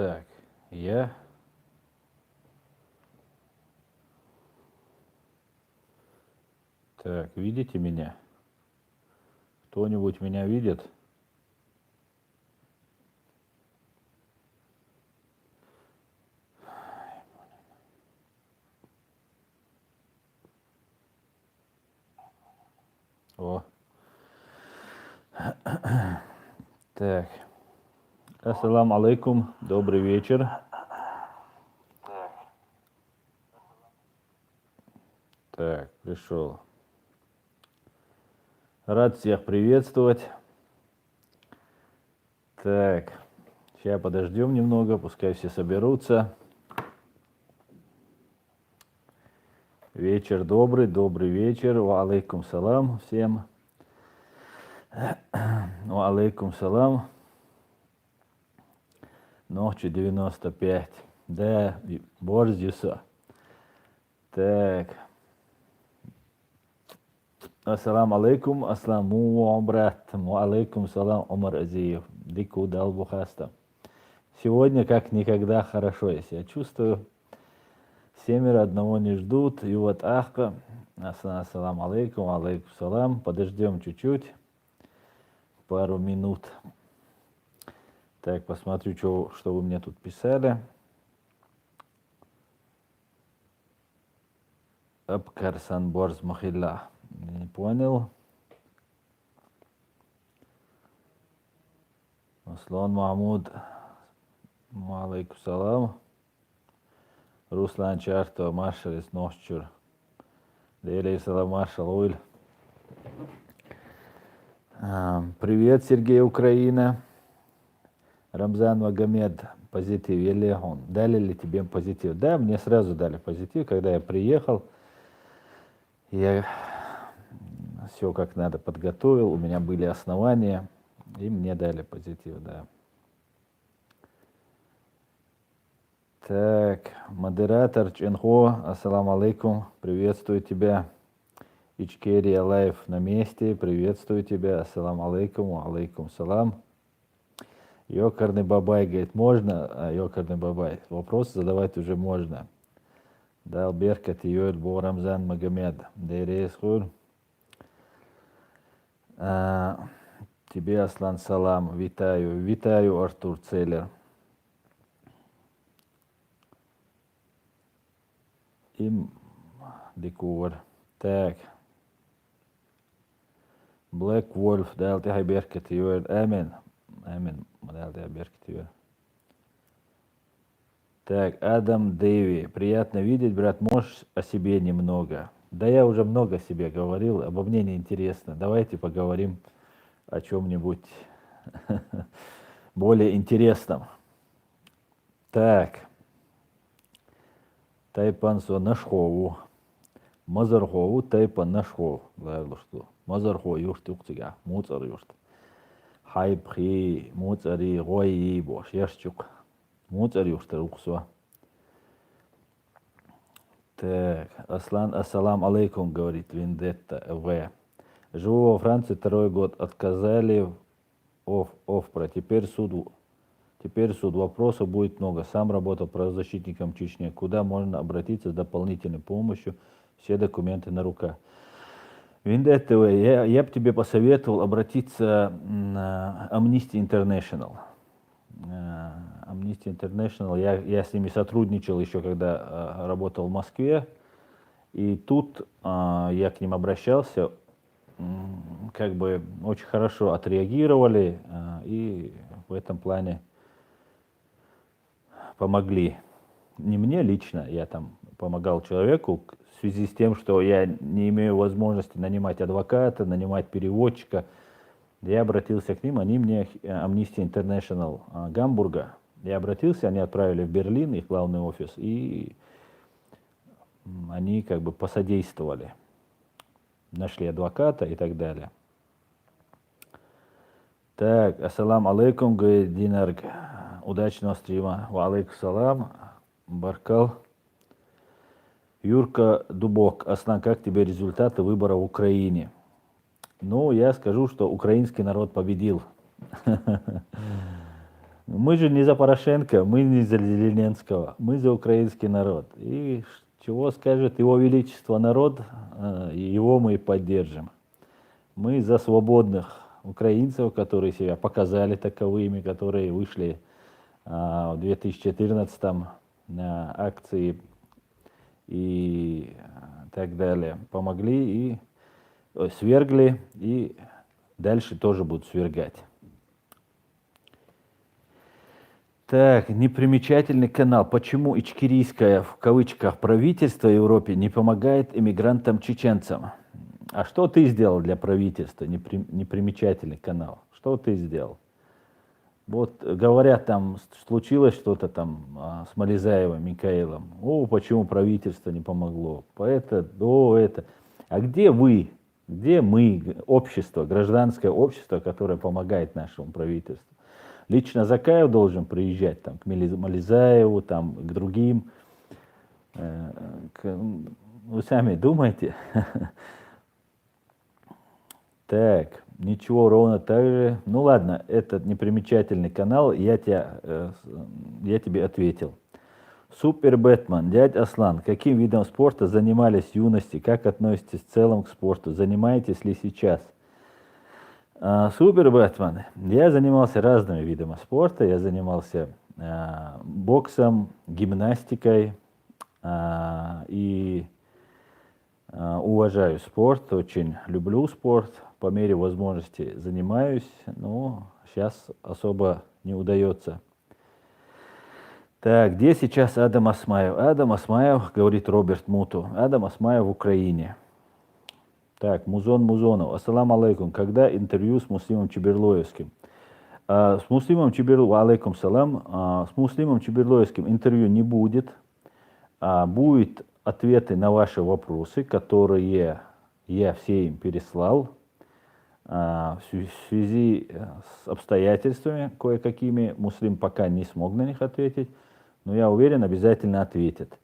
Так, я. Так, видите меня? Кто-нибудь меня видит? О, так. Ассаламу алейкум, добрый вечер. Так, пришел. Рад всех приветствовать. Так, сейчас подождем немного, пускай все соберутся. Вечер добрый, добрый вечер. Ва алейкум салам всем. Ва алейкум салам. Ночи 95. Да, борзюса. Так. Ассаламу алейкум, ассаламу брат. Ва алейкум салам, Омар Азиев. Дику Далбухаста. Сегодня как никогда хорошо я себя чувствую. Семеро одного не ждут. И вот ахка. Ассаламу алейкум, алейкум салам. Подождем чуть-чуть. Пару минут. Так, посмотрю, что вы мне тут писали. Абкарсан Борз Махилла. Не понял. Аслан Махмуд. Алейкум салам. Руслан Чарто, Маршалис Ношчур. Делей салам, Маршал Уиль. Привет, Сергей, Украина. Рамзан Магомед, позитив. Елехон, дали ли тебе позитив? Да, мне сразу дали позитив, когда я приехал. Я все как надо подготовил, у меня были основания, и мне дали позитив, да. Так, модератор Ченхо, ассаламу алейкум, приветствую тебя. Ичкерия Лайф на месте, приветствую тебя, ассаламу алейкум, алейкум салам. Ёкарный бабай говорит, можно? Ёкарный бабай, вопрос задавать уже можно. Дал Беркат Йоэль Бо Рамзан Магомед, Дейрес Хур. Тебе, Аслан, салам, витаю, витаю, Артур Целлер. Им Декур. Так. Блэк Вольф, дал тебе Беркат Йоэль, амин. Амин, дал тебе Беркат Йоэль. Так, Адам Дэви, приятно видеть, брат, можешь о себе немного? Да я уже много о себе говорил, обо мне неинтересно. Давайте поговорим о чем-нибудь более интересном. Так, Тайпансо Нашхову, Мазархову, Тайпан Нашхов, что Мазархо юртуктига, Муцар юрт. Хайбхи, Муцари, Гойи, Бош, Яшчук, Муцар юрт, Руксо. Так, Аслан, ассалам алейкум, говорит Виндетта В. Живу во Франции 2-й год, отказали Офпра. Теперь суд вопросов будет много. Сам работал правозащитником в Чечне. Куда можно обратиться с дополнительной помощью? Все документы на руках. Виндетта В, я бы тебе посоветовал обратиться на Amnesty International. Amnesty International, я с ними сотрудничал еще, когда работал в Москве, и тут я к ним обращался, как бы очень хорошо отреагировали, и в этом плане помогли. Не мне лично, я там помогал человеку в связи с тем, что я не имею возможности нанимать адвоката, нанимать переводчика. Я обратился к ним, они мне, Amnesty International Гамбурга, я обратился, они отправили в Берлин, их главный офис, и они как бы посодействовали. Нашли адвоката и так далее. Так, ассалам алейкум, говорит Динарг. Удачного стрима. Ва алейкум салам. Баркал. Юрка Дубок. Аслан, как тебе результаты выбора в Украине? Ну, я скажу, что украинский народ победил. Мы же не за Порошенко, мы не за Зеленского, мы за украинский народ. И чего скажет его величество народ, его мы и поддержим. Мы за свободных украинцев, которые себя показали таковыми, которые вышли в 2014 на акции и так далее. Помогли и свергли, и дальше тоже будут свергать. Так, непримечательный канал. Почему ичкерийское, в кавычках, правительство в Европе не помогает иммигрантам-чеченцам? А что ты сделал для правительства? Непримечательный канал. Что ты сделал? Вот говорят, там случилось что-то там с Мализаевым, Микаилом. О, почему правительство не помогло? Это. А где вы? Где мы, общество, гражданское общество, которое помогает нашему правительству? Лично Закаев должен приезжать там, к Мализаеву, там, к другим. Вы сами думаете? Так, ничего, ровно так же. Ну ладно, этот непримечательный канал, я тебе ответил. Супер Бэтмен, дядь Аслан, каким видом спорта занимались в юности? Как относитесь в целом к спорту? Занимаетесь ли сейчас? Супер Бэтмен, я занимался разными видами спорта. Я занимался боксом, гимнастикой и уважаю спорт, очень люблю спорт. По мере возможности занимаюсь, но сейчас особо не удается. Так, где сейчас Адам Осмаев? Адам Осмаев, говорит Роберт Муту. Адам Осмаев в Украине. Так, Музон Музонов. Ассаламу алейкум. Когда интервью с Муслимом Чеберлоевским? С Муслимом Чеберлоевским, алейкум салам. С Муслимом Чеберлоевским интервью не будет. Будут ответы на ваши вопросы, которые я все им переслал. В связи с обстоятельствами кое-какими Муслим пока не смог на них ответить, но я уверен, обязательно ответит.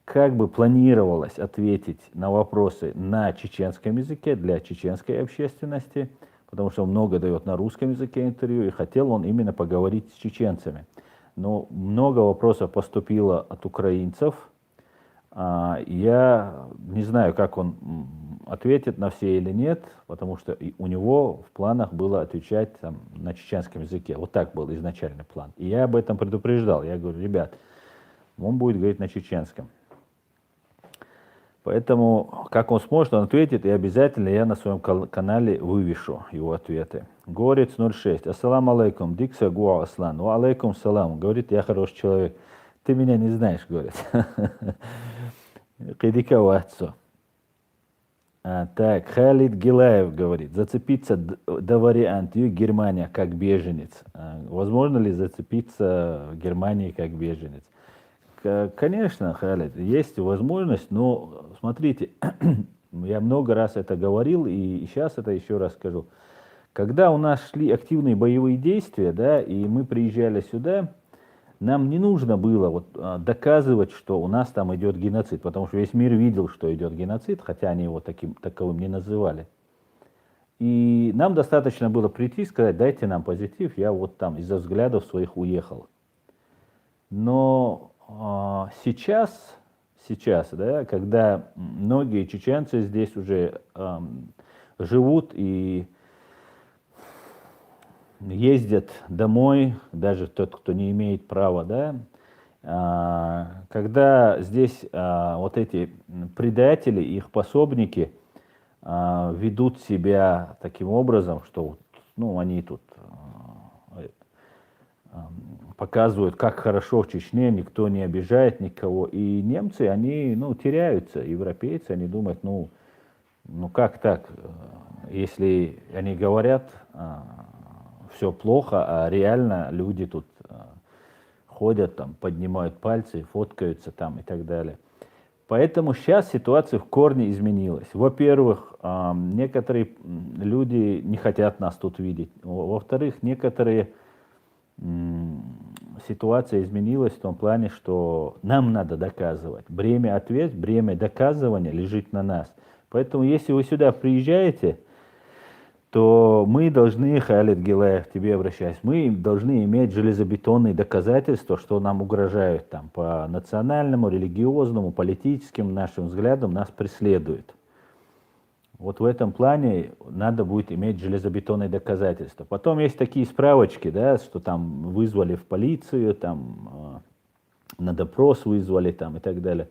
Как бы планировалось ответить на вопросы на чеченском языке для чеченской общественности, потому что он много дает на русском языке интервью, и хотел он именно поговорить с чеченцами. Но много вопросов поступило от украинцев. Я не знаю, как он ответит на все или нет, потому что у него в планах было отвечать там, на чеченском языке. Вот так был изначальный план. И я об этом предупреждал. Я говорю, ребят, он будет говорить на чеченском. Поэтому, как он сможет, он ответит, и обязательно я на своем канале вывешу его ответы. Горец 06. Ассаламу алейкум. Дикса гуа аслан. Ва алейкум салам. Говорит, я хороший человек. Ты меня не знаешь, говорит. Кидика ватсо. Так, Халид Гилаев говорит, зацепиться до варианта Германия как беженец. Возможно ли зацепиться в Германии как беженец? Конечно, Халид, есть возможность, но смотрите, я много раз это говорил и сейчас это еще раз скажу. Когда у нас шли активные боевые действия, да, и мы приезжали сюда, нам не нужно было доказывать, что у нас там идет геноцид, потому что весь мир видел, что идет геноцид, хотя они его таковым не называли. И нам достаточно было прийти и сказать, дайте нам позитив, я вот там из-за взглядов своих уехал. Но сейчас, да, когда многие чеченцы здесь уже живут и ездят домой, даже тот, кто не имеет права, да, когда здесь вот эти предатели, их пособники ведут себя таким образом, что ну, они тут показывают, как хорошо в Чечне, никто не обижает никого. И немцы, они теряются, европейцы, они думают, ну как так, если они говорят, все плохо, а реально люди тут ходят, там, поднимают пальцы, фоткаются там и так далее. Поэтому сейчас ситуация в корне изменилась. Во-первых, некоторые люди не хотят нас тут видеть. Во-вторых, некоторые ситуация изменилась в том плане, что нам надо доказывать. Бремя доказывания лежит на нас. Поэтому если вы сюда приезжаете, то мы должны, Халид Гилаев, к тебе обращаюсь, мы должны иметь железобетонные доказательства, что нам угрожают там по национальному, религиозному, политическим нашим взглядам, нас преследуют. Вот в этом плане надо будет иметь железобетонные доказательства. Потом есть такие справочки, да, что там вызвали в полицию, там на допрос вызвали там и так далее.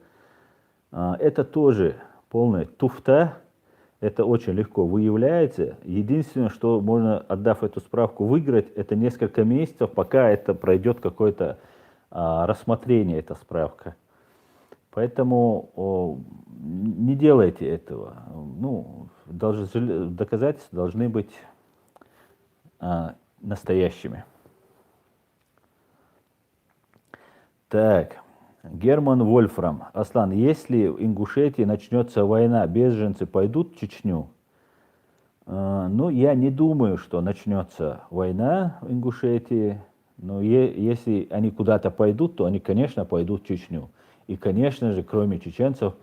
Это тоже полная туфта. Это очень легко выявляется. Единственное, что можно, отдав эту справку, выиграть, это несколько месяцев, пока это пройдет какое-то рассмотрение, эта справка. Поэтому не делайте этого. Ну, доказательства должны быть настоящими. Так, Герман Вольфрам. Аслан, если в Ингушетии начнется война, беженцы пойдут в Чечню? Ну, я не думаю, что начнется война в Ингушетии. Но если они куда-то пойдут, то они, конечно, пойдут в Чечню. И, конечно же, кроме чеченцев,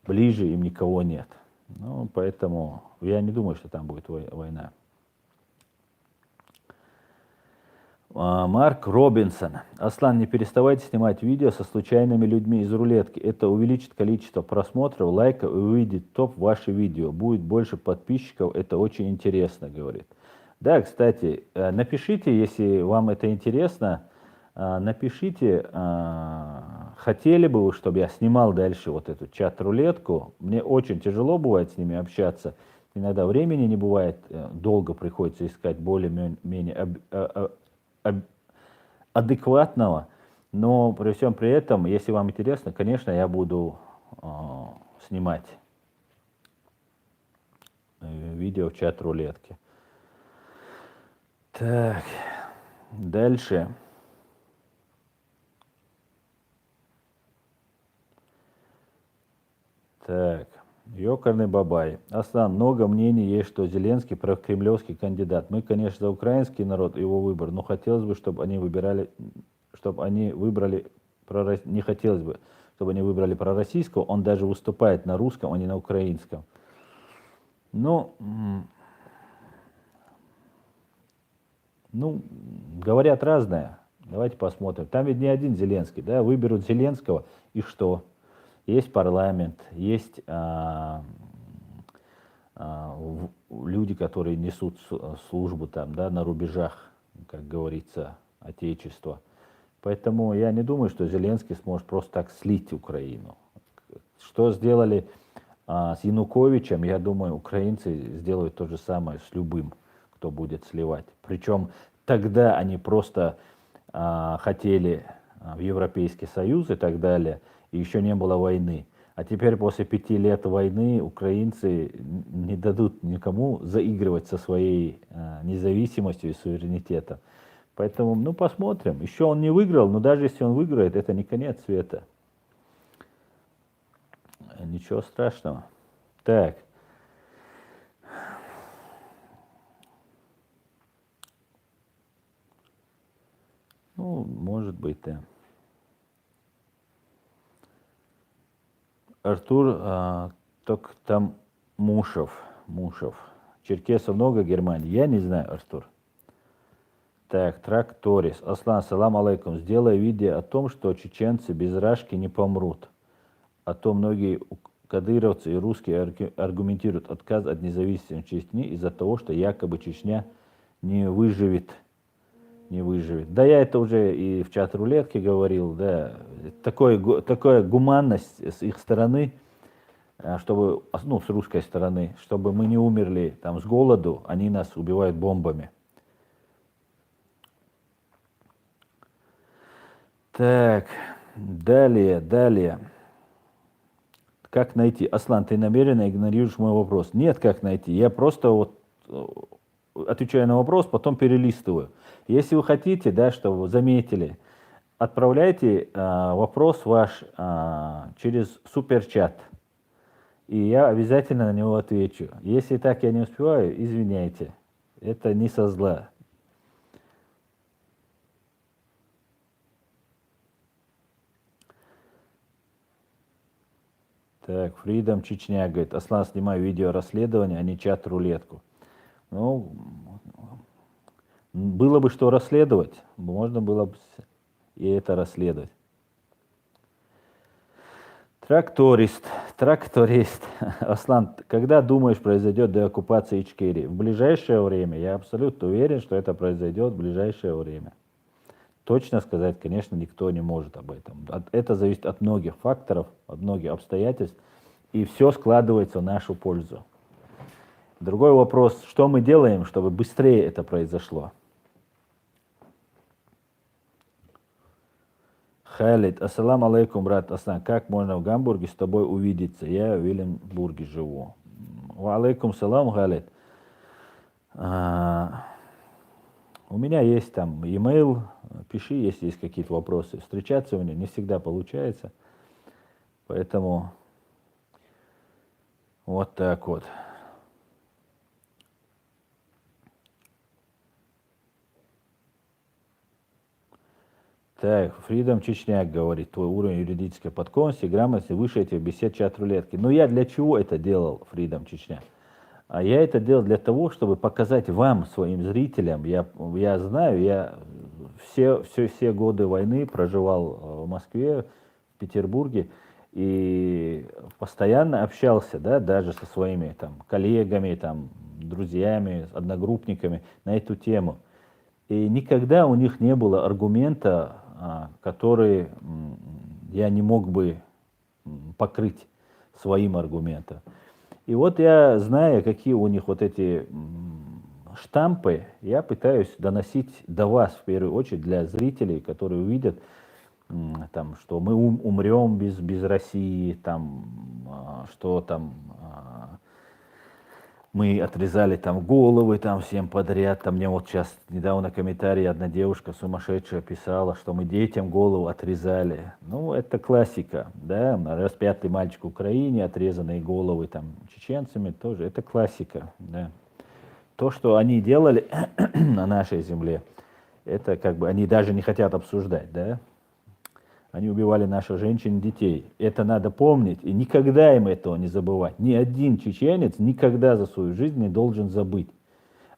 ближе им никого нет. Ну, поэтому я не думаю, что там будет война. Марк Робинсон. Аслан, не переставайте снимать видео со случайными людьми из рулетки. Это увеличит количество просмотров, лайков и выведет топ ваши видео. Будет больше подписчиков, это очень интересно, говорит. Да, кстати, напишите, если вам это интересно, напишите, хотели бы вы, чтобы я снимал дальше вот эту чат-рулетку. Мне очень тяжело бывает с ними общаться. Иногда времени не бывает, долго приходится искать более-менее адекватного, но при всем при этом, если вам интересно, конечно, я буду снимать видео в чат-рулетке. Так, дальше. Так, Ёкарный Бабай. Аслан, много мнений есть, что Зеленский прокремлевский кандидат. Мы, конечно, за украинский народ, его выбор, но хотелось бы, чтобы они выбирали, не хотелось бы, чтобы они выбрали пророссийского. Он даже выступает на русском, а не на украинском. Ну, говорят разное. Давайте посмотрим. Там ведь не один Зеленский, да? Выберут Зеленского, и что? Есть парламент, есть люди, которые несут службу там, да, на рубежах, как говорится, Отечества. Поэтому я не думаю, что Зеленский сможет просто так слить Украину. Что сделали с Януковичем, я думаю, украинцы сделают то же самое с любым, кто будет сливать. Причем тогда они просто хотели в Европейский Союз и так далее, и еще не было войны. А теперь после 5 лет войны украинцы не дадут никому заигрывать со своей независимостью и суверенитетом. Поэтому, посмотрим. Еще он не выиграл, но даже если он выиграет, это не конец света. Ничего страшного. Так. Может быть, да. Артур там Мушев. Черкесов много в Германии? Я не знаю, Артур. Так, Тракторис. Аслан, салам алейкум. Сделай видео о том, что чеченцы без Рашки не помрут. А то многие кадыровцы и русские аргументируют отказ от независимости Чечни из-за того, что якобы Чечня не выживет. Да, я это уже и в чат-рулетке говорил, да. Такая гуманность с их стороны, чтобы, с русской стороны, чтобы мы не умерли там с голоду, они нас убивают бомбами. Так, далее. Как найти? Аслан, ты намеренно игнорируешь мой вопрос. Нет, как найти? Я просто отвечаю на вопрос, потом перелистываю. Если вы хотите, да, чтобы вы заметили, отправляйте вопрос ваш через суперчат. И я обязательно на него отвечу. Если так я не успеваю, извиняйте. Это не со зла. Так, Freedom Чечня говорит, Аслан, снимай видео расследование, а не чат-рулетку. Ну, было бы что расследовать, можно было бы и это расследовать. Тракторист, тракторист. Аслан, когда думаешь, произойдет деоккупация Ичкерии? В ближайшее время. Я абсолютно уверен, что это произойдет в ближайшее время. Точно сказать, конечно, никто не может об этом. Это зависит от многих факторов, от многих обстоятельств, и все складывается в нашу пользу. Другой вопрос, что мы делаем, чтобы быстрее это произошло? Халид, ассалам алейкум, брат Аслан. Как можно в Гамбурге с тобой увидеться? Я в Виленбурге живу. Ва алейкум салам, Халид. У меня есть там e-mail, пиши, если есть какие-то вопросы. Встречаться у меня не всегда получается, поэтому вот так вот. Так, Фридом Чечняк говорит, твой уровень юридической подкованности, грамотности выше этих бесед чат-рулетки. Но я для чего это делал, Фридом Чечняк? А я это делал для того, чтобы показать вам, своим зрителям, я знаю, я все годы войны проживал в Москве, в Петербурге, и постоянно общался, да, даже со своими там, коллегами, там, друзьями, одногруппниками на эту тему. И никогда у них не было аргумента, который я не мог бы покрыть своим аргументом. И вот я, зная, какие у них вот эти штампы, я пытаюсь доносить до вас, в первую очередь, для зрителей, которые увидят, там, что мы умрем без России, там, что там мы отрезали там головы там всем подряд. Там мне вот сейчас недавно комментарий одна девушка сумасшедшая писала, что мы детям голову отрезали. Ну, это классика, да, распятый мальчик в Украине, отрезанные головы там чеченцами, тоже, это классика, да. То, что они делали на нашей земле, это как бы они даже не хотят обсуждать, да. Они убивали наших женщин и детей. Это надо помнить и никогда им этого не забывать. Ни один чеченец никогда за свою жизнь не должен забыть.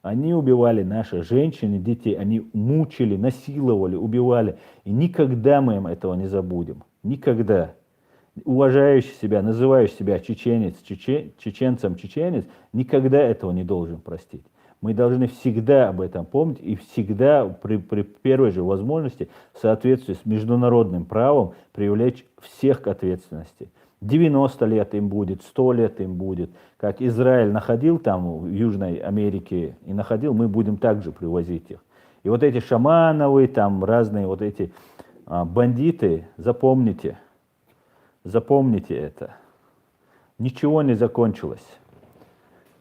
Они убивали наших женщин и детей, они мучили, насиловали, убивали. И никогда мы им этого не забудем. Никогда. Уважающий себя, называющий себя чеченец, чеченцем чеченец, никогда этого не должен простить. Мы должны всегда об этом помнить и всегда при первой же возможности в соответствии с международным правом привлечь всех к ответственности. 90 лет им будет, 100 лет им будет. Как Израиль находил там в Южной Америке и находил, мы будем также привозить их. И вот эти Шамановы, там разные вот эти бандиты, запомните это. Ничего не закончилось.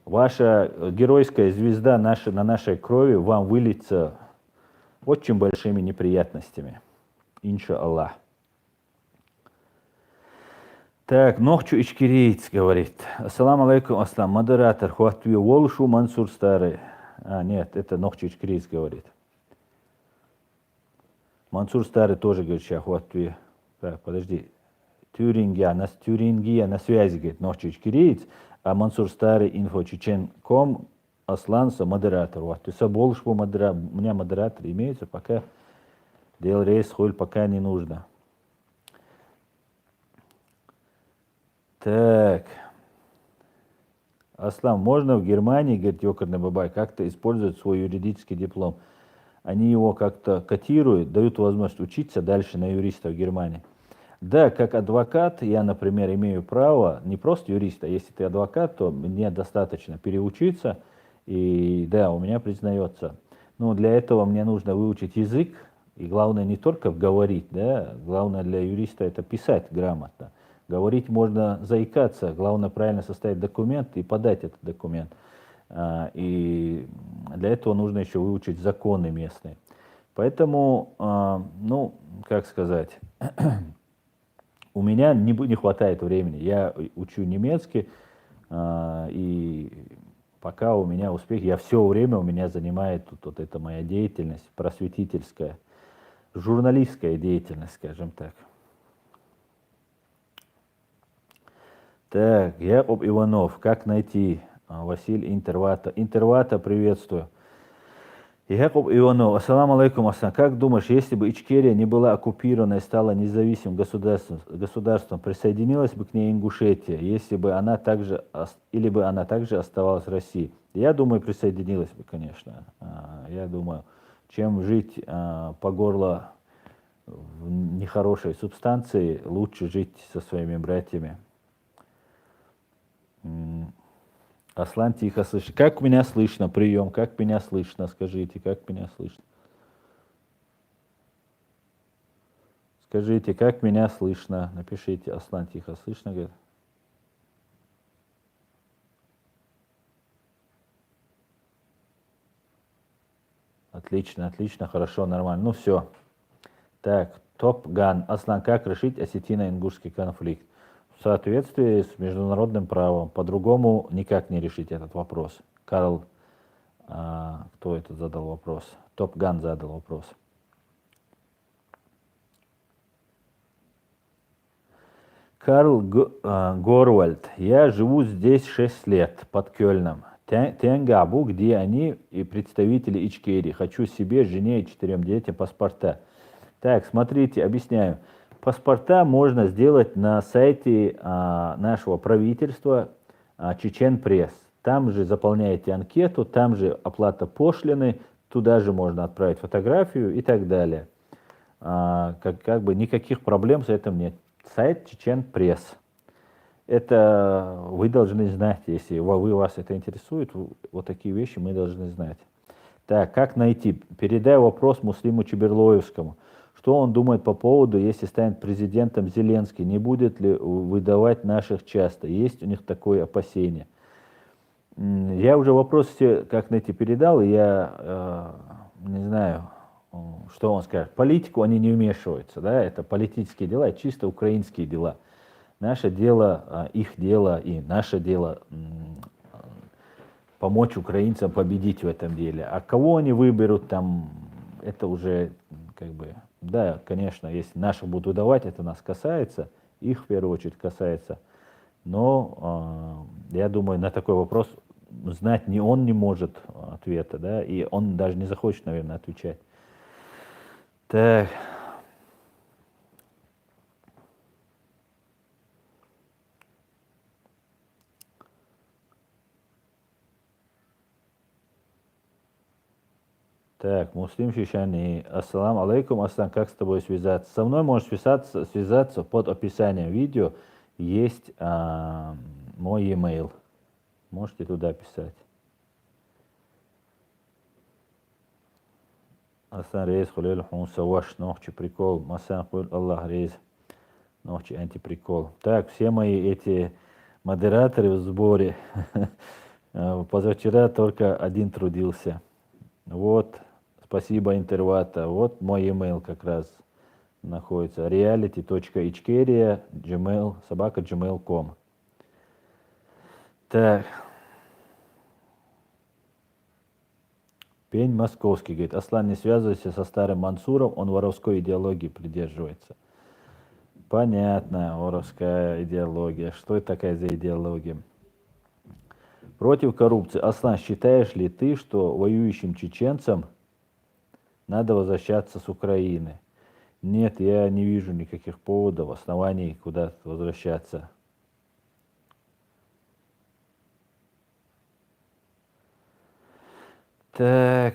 Ваша геройская звезда на нашей крови вам выльется очень большими неприятностями. Иншаллах. Так, Нохчу Ичкириец говорит. Ассаламу алейкум, аслам. Модератор, хуатве волшу Мансур старый. Нет, это Нохчу Ичкириец говорит. Мансур старый тоже говорит, сейчас хуатве. Так, подожди. Тюрингия на связи, говорит Нохчу Ичкириец. А Мансур Старый, info.chechen.com, Асланса, модератор. Вот, ты соболш по модератор. У меня модератор имеется, пока дел рейс, холь, пока не нужно. Так. Аслан, можно в Германии, говорит Йокарный Бабай, как-то использовать свой юридический диплом? Они его как-то котируют, дают возможность учиться дальше на юриста в Германии. Да, как адвокат я, например, имею право, не просто юриста, если ты адвокат, то мне достаточно переучиться, и да, у меня признается. Но для этого мне нужно выучить язык, и главное не только говорить, да, главное для юриста это писать грамотно. Говорить можно заикаться, главное правильно составить документ и подать этот документ. И для этого нужно еще выучить законы местные. Поэтому, ну, как сказать... У меня не хватает времени. Я учу немецкий, и пока у меня успех, все время у меня занимает вот эта моя деятельность просветительская, журналистская деятельность, скажем так. Так, Якуб Иванов, как найти Василий Интервата. Интервата, приветствую. Якуб Иванов, ассаламу алейкум, Асан. Как думаешь, если бы Ичкерия не была оккупирована и стала независимым государством, присоединилась бы к ней Ингушетия, если бы она также, или бы она также оставалась в России? Я думаю, присоединилась бы, конечно. Я думаю, чем жить по горло в нехорошей субстанции, лучше жить со своими братьями. Аслан, тихо слышишь. Как меня слышно? Прием. Как меня слышно? Скажите, как меня слышно? Скажите, как меня слышно? Напишите. Аслан, тихо слышно? Говорит. Отлично, отлично, хорошо, нормально. Ну все. Так, Топ-Ган. Аслан, как решить осетино-ингушский конфликт? В соответствии с международным правом. По-другому никак не решить этот вопрос. Карл, кто это задал вопрос? Топ-Ган задал вопрос. Карл Горвальд. Я живу здесь 6 лет, под Кёльном. Тенгабу, где они и представители Ичкерии. Хочу себе, жене и 4 детям паспорта. Так, смотрите, объясняю. Паспорта можно сделать на сайте нашего правительства Чечен Пресс. Там же заполняете анкету, там же оплата пошлины, туда же можно отправить фотографию и так далее. Как бы никаких проблем с этим нет. Сайт Чечен Пресс. Это вы должны знать, если вас это интересует, вот такие вещи мы должны знать. Так, как найти? Передай вопрос Муслиму Чеберлоевскому. Что он думает по поводу, если станет президентом Зеленский? Не будет ли выдавать наших часто? Есть у них такое опасение? Я уже вопрос все как найти передал, и я не знаю, что он скажет. Политику они не вмешиваются, да, это политические дела, чисто украинские дела. Наше дело, их дело и наше дело помочь украинцам победить в этом деле. А кого они выберут там, это уже как бы, да, конечно, если наших будут выдавать, это нас касается, их в первую очередь касается. Но я думаю, на такой вопрос знать не он не может ответа, да, и он даже не захочет, наверное, отвечать. Так. Так, Муслим Шишани. Ассаламу алейкум, Аслан, как с тобой связаться? Со мной можешь связаться под описанием видео. Есть мой e-mail. Можете туда писать. Аслан Рейс, Хулел Хунса, ваш ногчи прикол. Масан Хуль Аллах Рейс, ногчи антиприкол. Так, все мои эти модераторы в сборе. Позавчера только один трудился. Вот, спасибо, Интервата. Вот мой email как раз находится. reality.ichkeria@gmail.com. Так. Пень Московский говорит, Аслан, не связывайся со старым Мансуром, он воровской идеологии придерживается. Понятно, воровская идеология. Что это такая за идеология? Против коррупции. Аслан, считаешь ли ты, что воюющим чеченцам надо возвращаться с Украины? Нет, я не вижу никаких поводов, оснований куда-то возвращаться. Так.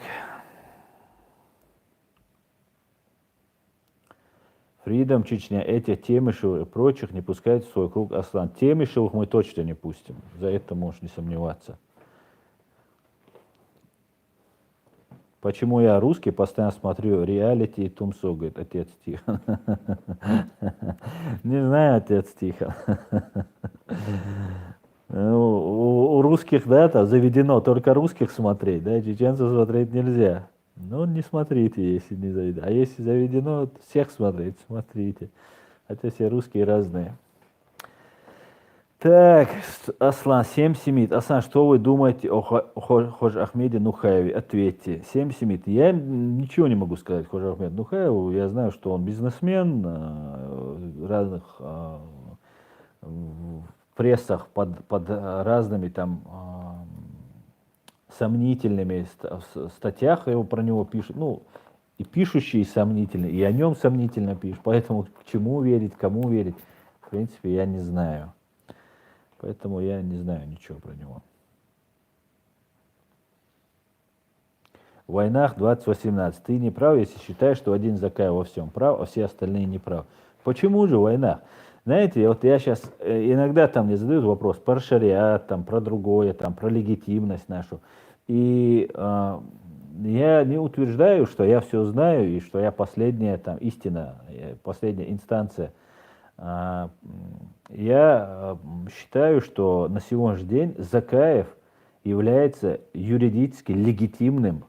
Фридом, Чечня, этих Темишевых и прочих не пускают в свой круг, Аслан. Темишевых мы точно не пустим, за это можешь не сомневаться. Почему я русский, постоянно смотрю реалити и Тумсо, говорит отец Тихон. Не знаю, отец Тихон. У русских, да, это заведено только русских смотреть, да, чеченцев смотреть нельзя. Ну, не смотрите, если не заведено. А если заведено, всех смотреть, смотрите. Хотя все русские разные. Так, Аслан, 7 Семит. Аслан, что вы думаете о Хоже Ахмеде Нухаеве? Ответьте. 7 Семит. Я ничего не могу сказать Хоже Ахмеду Нухаеву. Я знаю, что он бизнесмен, разных в прессах под разными там сомнительными статьях его про него пишут, ну, и пишущие сомнительные, и о нем сомнительно пишут. Поэтому к чему верить, кому верить, в принципе, я не знаю. Поэтому я не знаю ничего про него. В войнах 2018. Ты не прав, если считаешь, что один Закаев во всем прав, а все остальные не прав. Почему же в войнах? Знаете, вот я сейчас иногда там мне задают вопрос про шариат, там, про другое, там, про легитимность нашу. И я не утверждаю, что я все знаю и что я последняя там истина, последняя инстанция. Я считаю, что на сегодняшний день Закаев является юридически легитимным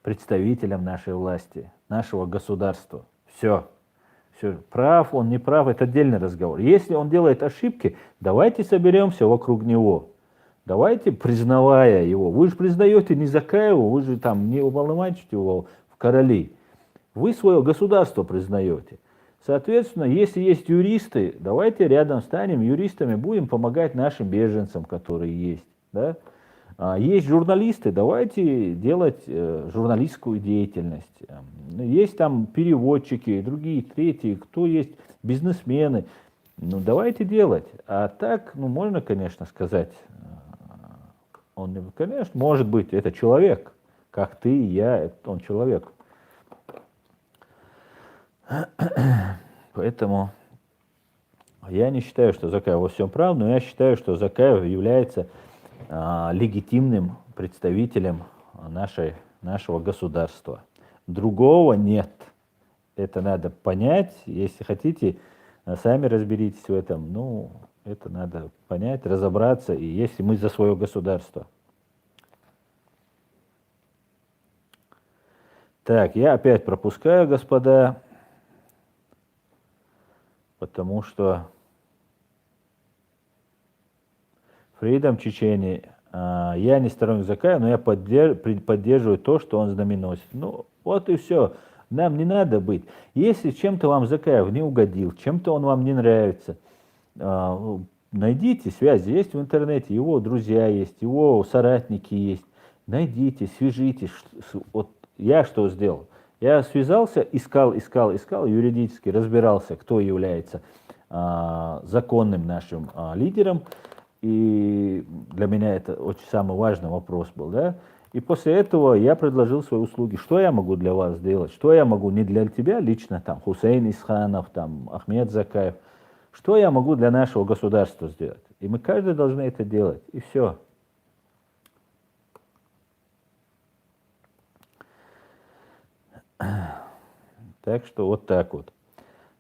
представителем нашей власти, нашего государства. Все. Все. Прав он, не прав, это отдельный разговор. Если он делает ошибки, давайте соберемся вокруг него. Давайте, признавая его. Вы же признаете не Закаеву, вы же там не уполномачиваете его в короли. Вы свое государство признаете. Соответственно, если есть юристы, давайте рядом станем юристами, будем помогать нашим беженцам, которые есть. Да? Есть журналисты, давайте делать журналистскую деятельность. Есть там переводчики, другие, третьи, кто есть, бизнесмены. Ну, давайте делать. А так, ну, можно, конечно, сказать, он, конечно, может быть, это человек, как ты и я, он человек. Поэтому я не считаю, что Закаев во всем прав, но я считаю, что Закаев является легитимным представителем нашего государства. Другого нет. Это надо понять. Если хотите, сами разберитесь в этом. Ну, это надо понять, разобраться. И если мы за свое государство. Так, я опять пропускаю, господа, потому что Фридом Чечени, я не сторонник Закаева, но я поддерживаю то, что он знаменосит. Ну, вот и все. Нам не надо быть. Если чем-то вам Закаев не угодил, чем-то он вам не нравится, найдите связи, есть в интернете, его друзья есть, его соратники есть. Найдите, свяжитесь. Вот я что сделал? Я связался, искал юридически, разбирался, кто является законным нашим лидером. И для меня это очень самый важный вопрос был, да. И после этого я предложил свои услуги. Что я могу для вас сделать? Что я могу не для тебя лично, там, Хусейн Исханов, там, Ахмед Закаев. Что я могу для нашего государства сделать? И мы каждый должны это делать. И все. Так что вот так вот.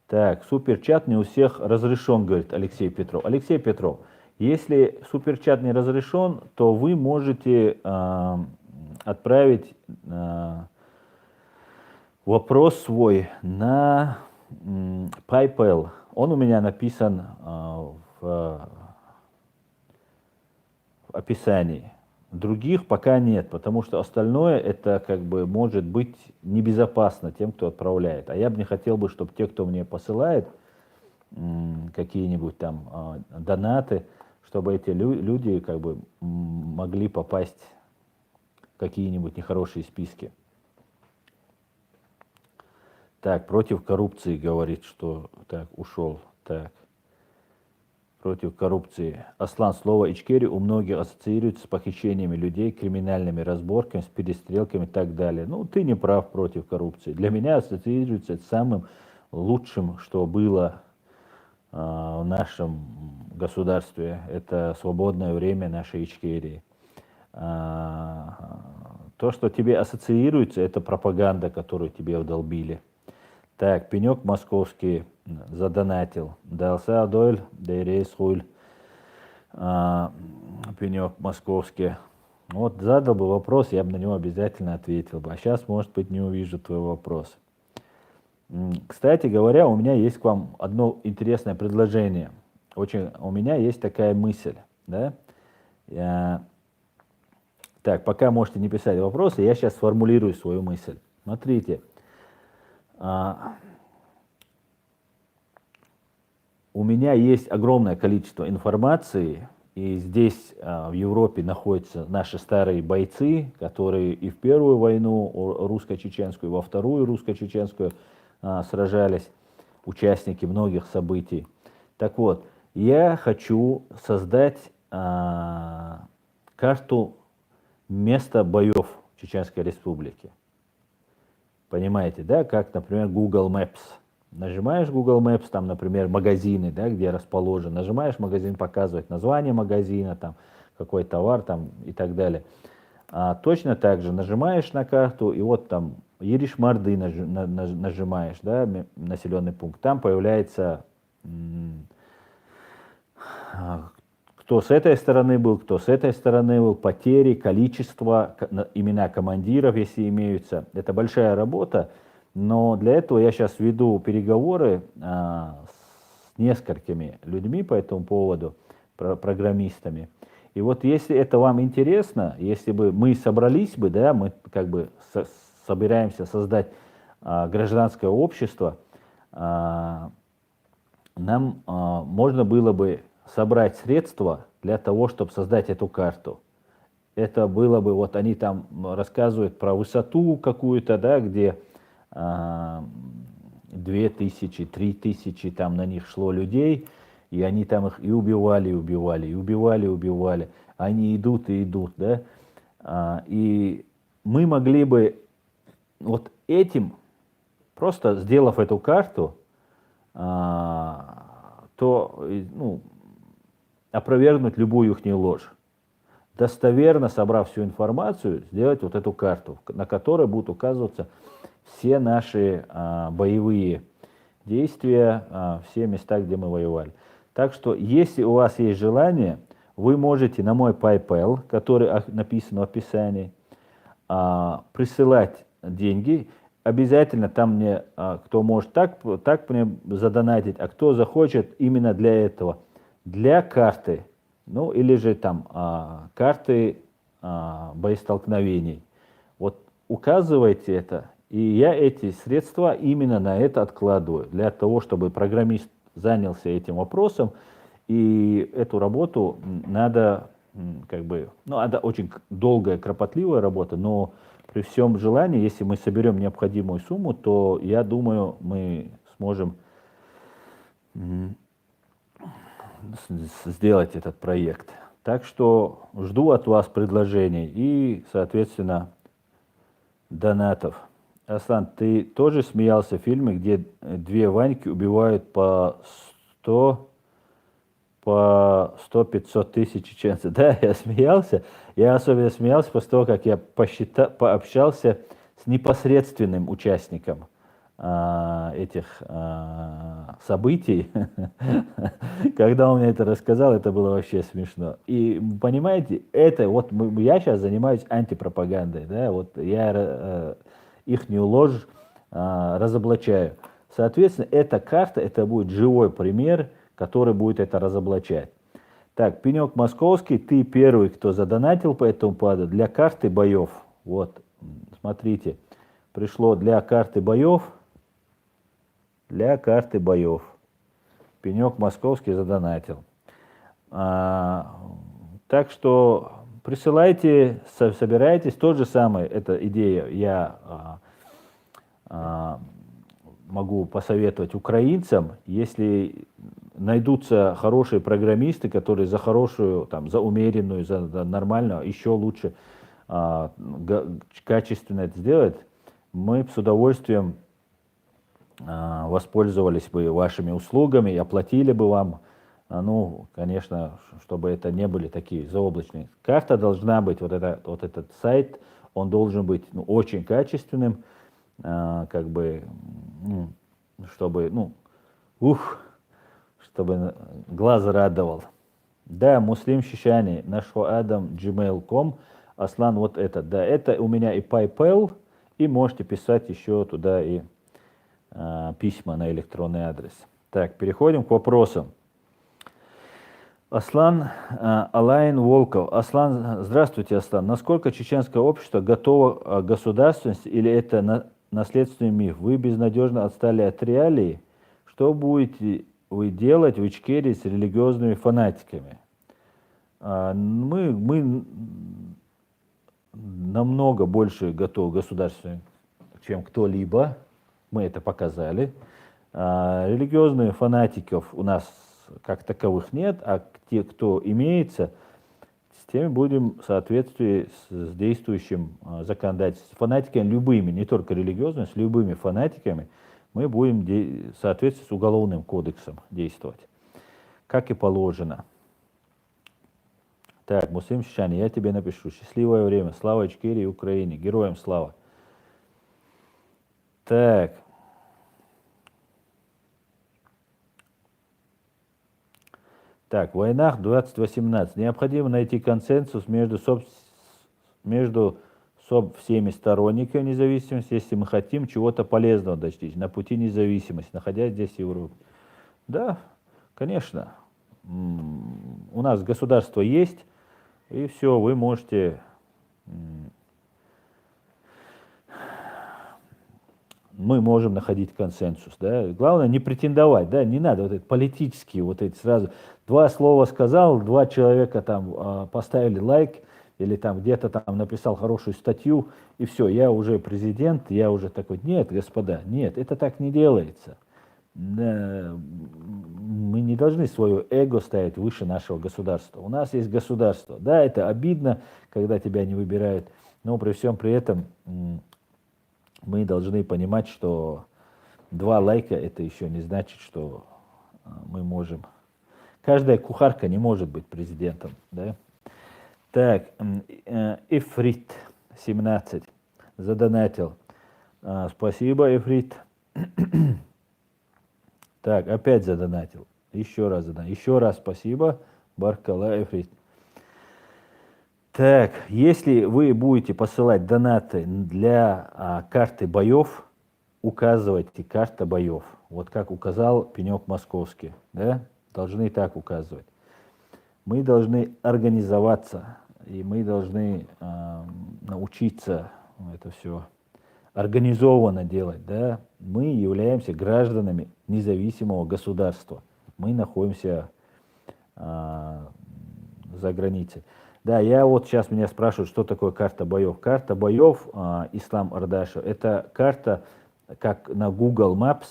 Так, суперчат не у всех разрешен, говорит Алексей Петров. Алексей Петров, если суперчат не разрешен, то вы можете отправить вопрос свой на PayPal. Он у меня написан в описании. Других пока нет, потому что остальное это как бы может быть небезопасно тем, кто отправляет. А я бы не хотел бы, чтобы те, кто мне посылает какие-нибудь там донаты, чтобы эти люди как бы могли попасть в какие-нибудь нехорошие списки. Так, против коррупции говорит, что так, ушел. Так. Против коррупции. Аслан, слово Ичкери у многих ассоциируется с похищениями людей, криминальными разборками, с перестрелками и так далее. Ну, ты не прав против коррупции. Для меня ассоциируется с самым лучшим, что было в нашем государстве. Это свободное время нашей Ичкерии. То, что тебе ассоциируется, это пропаганда, которую тебе вдолбили. Так, Пенек Московский задонатил. Дался Адойль, Дейрейс Хуль. Пенек Московский. Вот задал бы вопрос, я бы на него обязательно ответил бы. А сейчас, может быть, не увижу твой вопрос. Кстати говоря, у меня есть к вам одно интересное предложение. У меня есть такая мысль. Да? Так, пока можете не писать вопросы, я сейчас сформулирую свою мысль. Смотрите. У меня есть огромное количество информации И здесь, в Европе, находятся наши старые бойцы, которые и в первую войну русско-чеченскую, и во вторую русско-чеченскую сражались, участники многих событий. Так вот, я хочу создать карту места боев в Чеченской Республике. Понимаете, да, как, например, Google Maps. Нажимаешь Google Maps, там, например, магазины, да, где расположен. Нажимаешь магазин, показывает название магазина, там, какой товар там, и так далее. Точно так же нажимаешь на карту, и вот там Ериш-Марды нажимаешь, да, населенный пункт. Там появляется, кто с этой стороны был, кто с этой стороны был, потери, количество, имена командиров, если имеются. Это большая работа, но для этого я сейчас веду переговоры с несколькими людьми по этому поводу, программистами. И вот если это вам интересно, если бы мы собрались бы, да, мы как бы собираемся создать гражданское общество, нам можно было бы собрать средства для того, чтобы создать эту карту. Это было бы, вот они там рассказывают про высоту какую-то, да, где 2000, 3000 там на них шло людей, и они там их и убивали, и убивали, и убивали, и убивали. Они идут и идут, да. И мы могли бы вот этим, просто сделав эту карту, то, ну, опровергнуть любую их ложь. Достоверно собрав всю информацию, сделать вот эту карту, на которой будут указываться все наши боевые действия, все места, где мы воевали. Так что, если у вас есть желание, вы можете на мой PayPal, который написан в описании, присылать деньги. Обязательно там мне, кто может так мне задонатить, а кто захочет именно для этого, для карты, ну или же там карты боестолкновений. Вот указывайте это, и я эти средства именно на это откладываю, для того, чтобы программист занялся этим вопросом, и эту работу надо, как бы, ну, это очень долгая, кропотливая работа, но при всем желании, если мы соберем необходимую сумму, то, я думаю, мы сможем сделать этот проект. Так что жду от вас предложений и, соответственно, донатов. Аслан, ты тоже смеялся в фильме, где две Ваньки убивают по 100-500 тысяч чеченцев? Да, я смеялся. Я особенно смеялся после того, как я пообщался с непосредственным участником этих событий. Когда он мне это рассказал, это было вообще смешно. И понимаете, это вот я сейчас занимаюсь антипропагандой, да, вот я ихнюю ложь разоблачаю. Соответственно, эта карта, это будет живой пример, который будет это разоблачать. Так, Пенек Московский, ты первый, кто задонатил по этому поводу для карты боев. Вот, смотрите, пришло для карты боев. Для карты боев. Пенек Московский задонатил. Так что присылайте, собирайтесь. То же самое, эта идея я могу посоветовать украинцам, если найдутся хорошие программисты, которые за хорошую, там, за умеренную, за нормальную, еще лучше качественно это сделать, мы с удовольствием воспользовались бы вашими услугами и оплатили бы вам, ну, конечно, чтобы это не были такие заоблачные. Карта должна быть, вот этот сайт, он должен быть, ну, очень качественным, как бы, ну, чтобы, ну, чтобы глаз радовал. Да, Муслим Шишани, наш Адам gmail.com, Аслан, вот это, да, это у меня и PayPal, и можете писать еще туда и письма на электронный адрес. Так, переходим к вопросам. Аслан Алайн Волков. Аслан, здравствуйте, Аслан. Насколько чеченское общество готово к государственности или это наследственный миф? Вы безнадежно отстали от реалий. Что будете вы делать в Ичкерии с религиозными фанатиками? Мы намного больше готовы к государству, чем кто-либо. Мы это показали. Религиозных фанатиков у нас как таковых нет, а те, кто имеется, с теми будем в соответствии с действующим законодательством. Фанатиками любыми, не только религиозными, с любыми фанатиками мы будем в соответствии с Уголовным кодексом действовать, как и положено. Так, Муслим Шишани, я тебе напишу. Счастливое время. Слава Ичкерии и Украине. Героям слава. Так. Так, в войнах 2018 необходимо найти консенсус между всеми сторонниками независимости, если мы хотим чего-то полезного достичь на пути независимости, находясь здесь в Европе. Да, конечно. У нас государство есть, и все, вы можете... Мы можем находить консенсус, да. Главное не претендовать, да, не надо вот эти политические, вот эти сразу два слова сказал, два человека там поставили лайк или там где-то там написал хорошую статью, и все, я уже президент, я уже такой. Нет, господа, нет, это так не делается. Да, мы не должны свое эго ставить выше нашего государства. У нас есть государство. Да, это обидно, когда тебя не выбирают, но при всем при этом мы должны понимать, что два лайка это еще не значит, что мы можем. Каждая кухарка не может быть президентом, да? Так, Ифрит 17 задонатил. Спасибо, Ифрит. Так, опять задонатил. Еще раз задонатил. Еще раз спасибо. Баркала, Ифрит. Так, если вы будете посылать донаты для карты боев, указывайте карта боев. Вот как указал Пенек Московский. Да? Должны так указывать. Мы должны организоваться, и мы должны научиться это все организованно делать. Да? Мы являемся гражданами независимого государства. Мы находимся за границей. Да, я вот сейчас меня спрашивают, что такое карта боев. Карта боев Ислам Ардашев, это карта, как на Google Maps,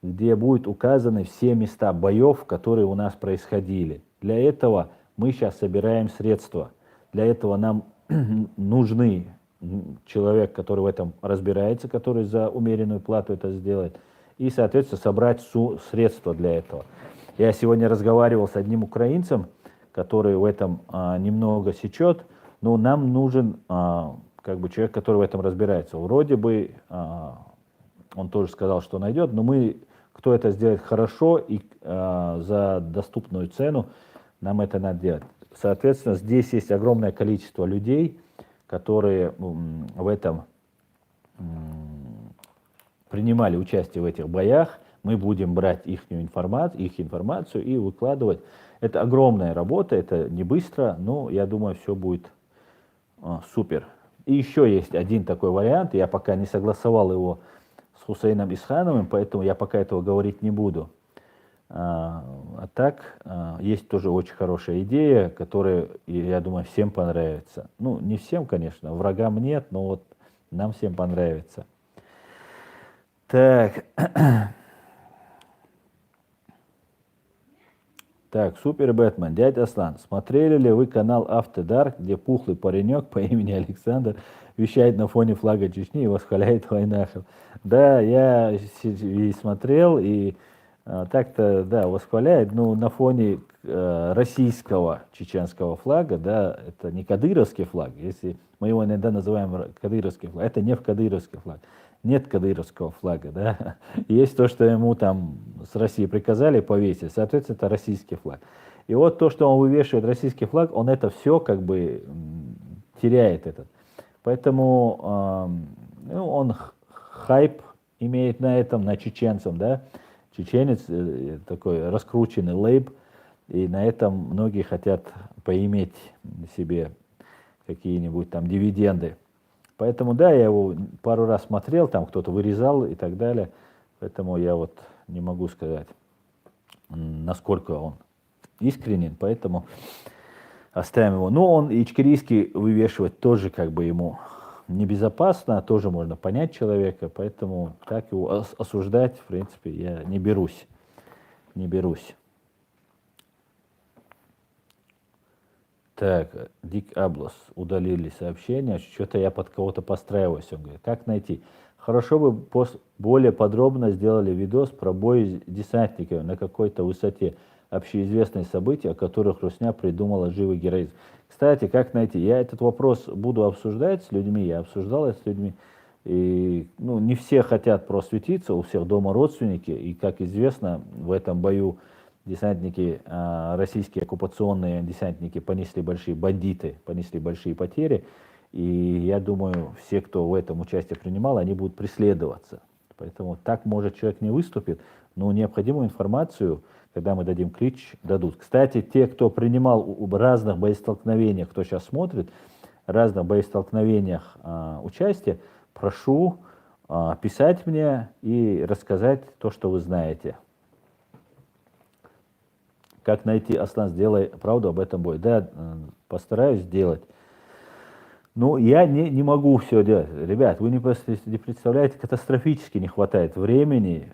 где будут указаны все места боев, которые у нас происходили. Для этого мы сейчас собираем средства. Для этого нам нужны человек, который в этом разбирается, который за умеренную плату это сделает, и, соответственно, собрать средства для этого. Я сегодня разговаривал с одним украинцем, который в этом немного сечет, но нам нужен как бы человек, который в этом разбирается. Вроде бы он тоже сказал, что найдет, но мы, кто это сделает хорошо и за доступную цену, нам это надо делать. Соответственно, здесь есть огромное количество людей, которые в этом принимали участие в этих боях. Мы будем брать их информацию и выкладывать. Это огромная работа, это не быстро, но я думаю, все будет супер. И еще есть один такой вариант, я пока не согласовал его с Хусейном Исхановым, поэтому я пока этого говорить не буду. А так, есть тоже очень хорошая идея, которая, я думаю, всем понравится. Ну, не всем, конечно, врагам нет, но вот нам всем понравится. Так. Так, Супер Бэтмен, дядя Аслан, смотрели ли вы канал Автодар, где пухлый паренек по имени Александр вещает на фоне флага Чечни и восхваляет войнахов? Да, я и смотрел, и так-то, да, восхваляет, но на фоне российского чеченского флага, да, это не кадыровский флаг, если мы его иногда называем кадыровский флаг, это не в кадыровский флаг. Нет кадыровского флага, да. Есть то, что ему там с России приказали повесить, соответственно, это российский флаг. И вот то, что он вывешивает российский флаг, он это все как бы теряет этот. Поэтому он хайп имеет на этом, на чеченцам, да. Чеченец такой раскрученный лейб, и на этом многие хотят поиметь себе какие-нибудь там дивиденды. Поэтому, да, я его пару раз смотрел, там кто-то вырезал и так далее. Поэтому я вот не могу сказать, насколько он искренен. Поэтому Оставим его. Но он ичкерийский вывешивать тоже как бы ему небезопасно, тоже можно понять человека, поэтому так его осуждать, в принципе, я не берусь. Не берусь. Так, Дик Аблос, удалили сообщение, что-то я под кого-то подстраиваюсь. Он говорит, как найти? Хорошо бы более подробно сделали видос про бой с десантниками на какой-то высоте. Общеизвестные события, о которых Русня придумала живый героизм. Кстати, как найти? Я этот вопрос буду обсуждать с людьми, я обсуждал это с людьми. И ну, не все хотят просветиться, у всех дома родственники. И, как известно, в этом бою десантники, российские оккупационные десантники понесли большие, бандиты понесли большие потери. И я думаю, все, кто в этом участие принимал, они будут преследоваться. Поэтому так, может, человек не выступит, но необходимую информацию, когда мы дадим клич, дадут. Кстати, те, кто принимал в разных боестолкновениях, кто сейчас смотрит, в разных боестолкновениях участие, прошу писать мне и рассказать то, что вы знаете. Как найти, Аслан, сделай правду об этом бою. Да, постараюсь сделать. Ну, я не могу все делать. Ребят, вы не представляете, катастрофически не хватает времени,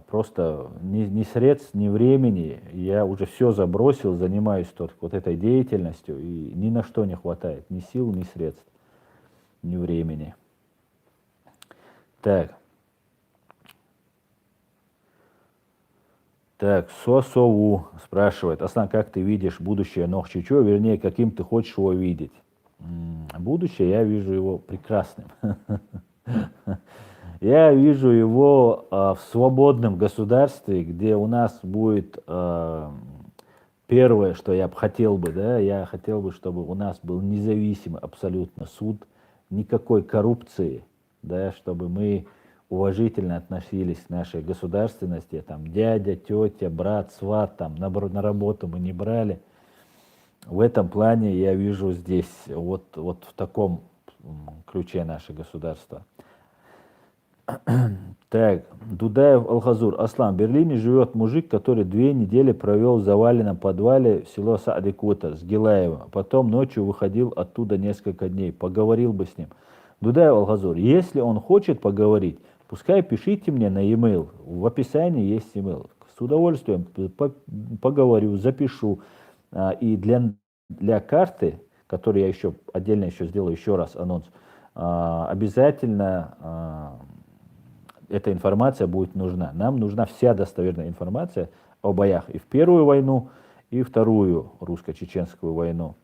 просто ни средств, ни времени. Я уже все забросил, занимаюсь только вот этой деятельностью, и ни на что не хватает, ни сил, ни средств, ни времени. Так. Так, Сосову спрашивает, Аслан, как ты видишь будущее Нохчичо, вернее, каким ты хочешь его видеть? Будущее, я вижу его прекрасным. Я вижу его в свободном государстве, где у нас будет первое, что я хотел бы, да, я хотел бы, чтобы у нас был независимый абсолютно суд, никакой коррупции, да, чтобы мы уважительно относились к нашей государственности, там дядя, тетя, брат, сват, там на работу мы не брали. В этом плане я вижу здесь, вот в таком ключе наше государство. Так, Дудаев Алхазур. Аслан, в Берлине живет мужик, который 2 недели провел в заваленном подвале в село Саадикута с Гилаева. Потом ночью выходил оттуда несколько дней. Поговорил бы с ним. Дудаев Алхазур, если он хочет поговорить, пускай пишите мне на e-mail. В описании есть e-mail. С удовольствием поговорю, запишу. И для карты, которую я еще отдельно еще сделаю еще раз анонс, обязательно эта информация будет нужна. Нам нужна вся достоверная информация о боях и в Первую войну, и Вторую русско-чеченскую войну.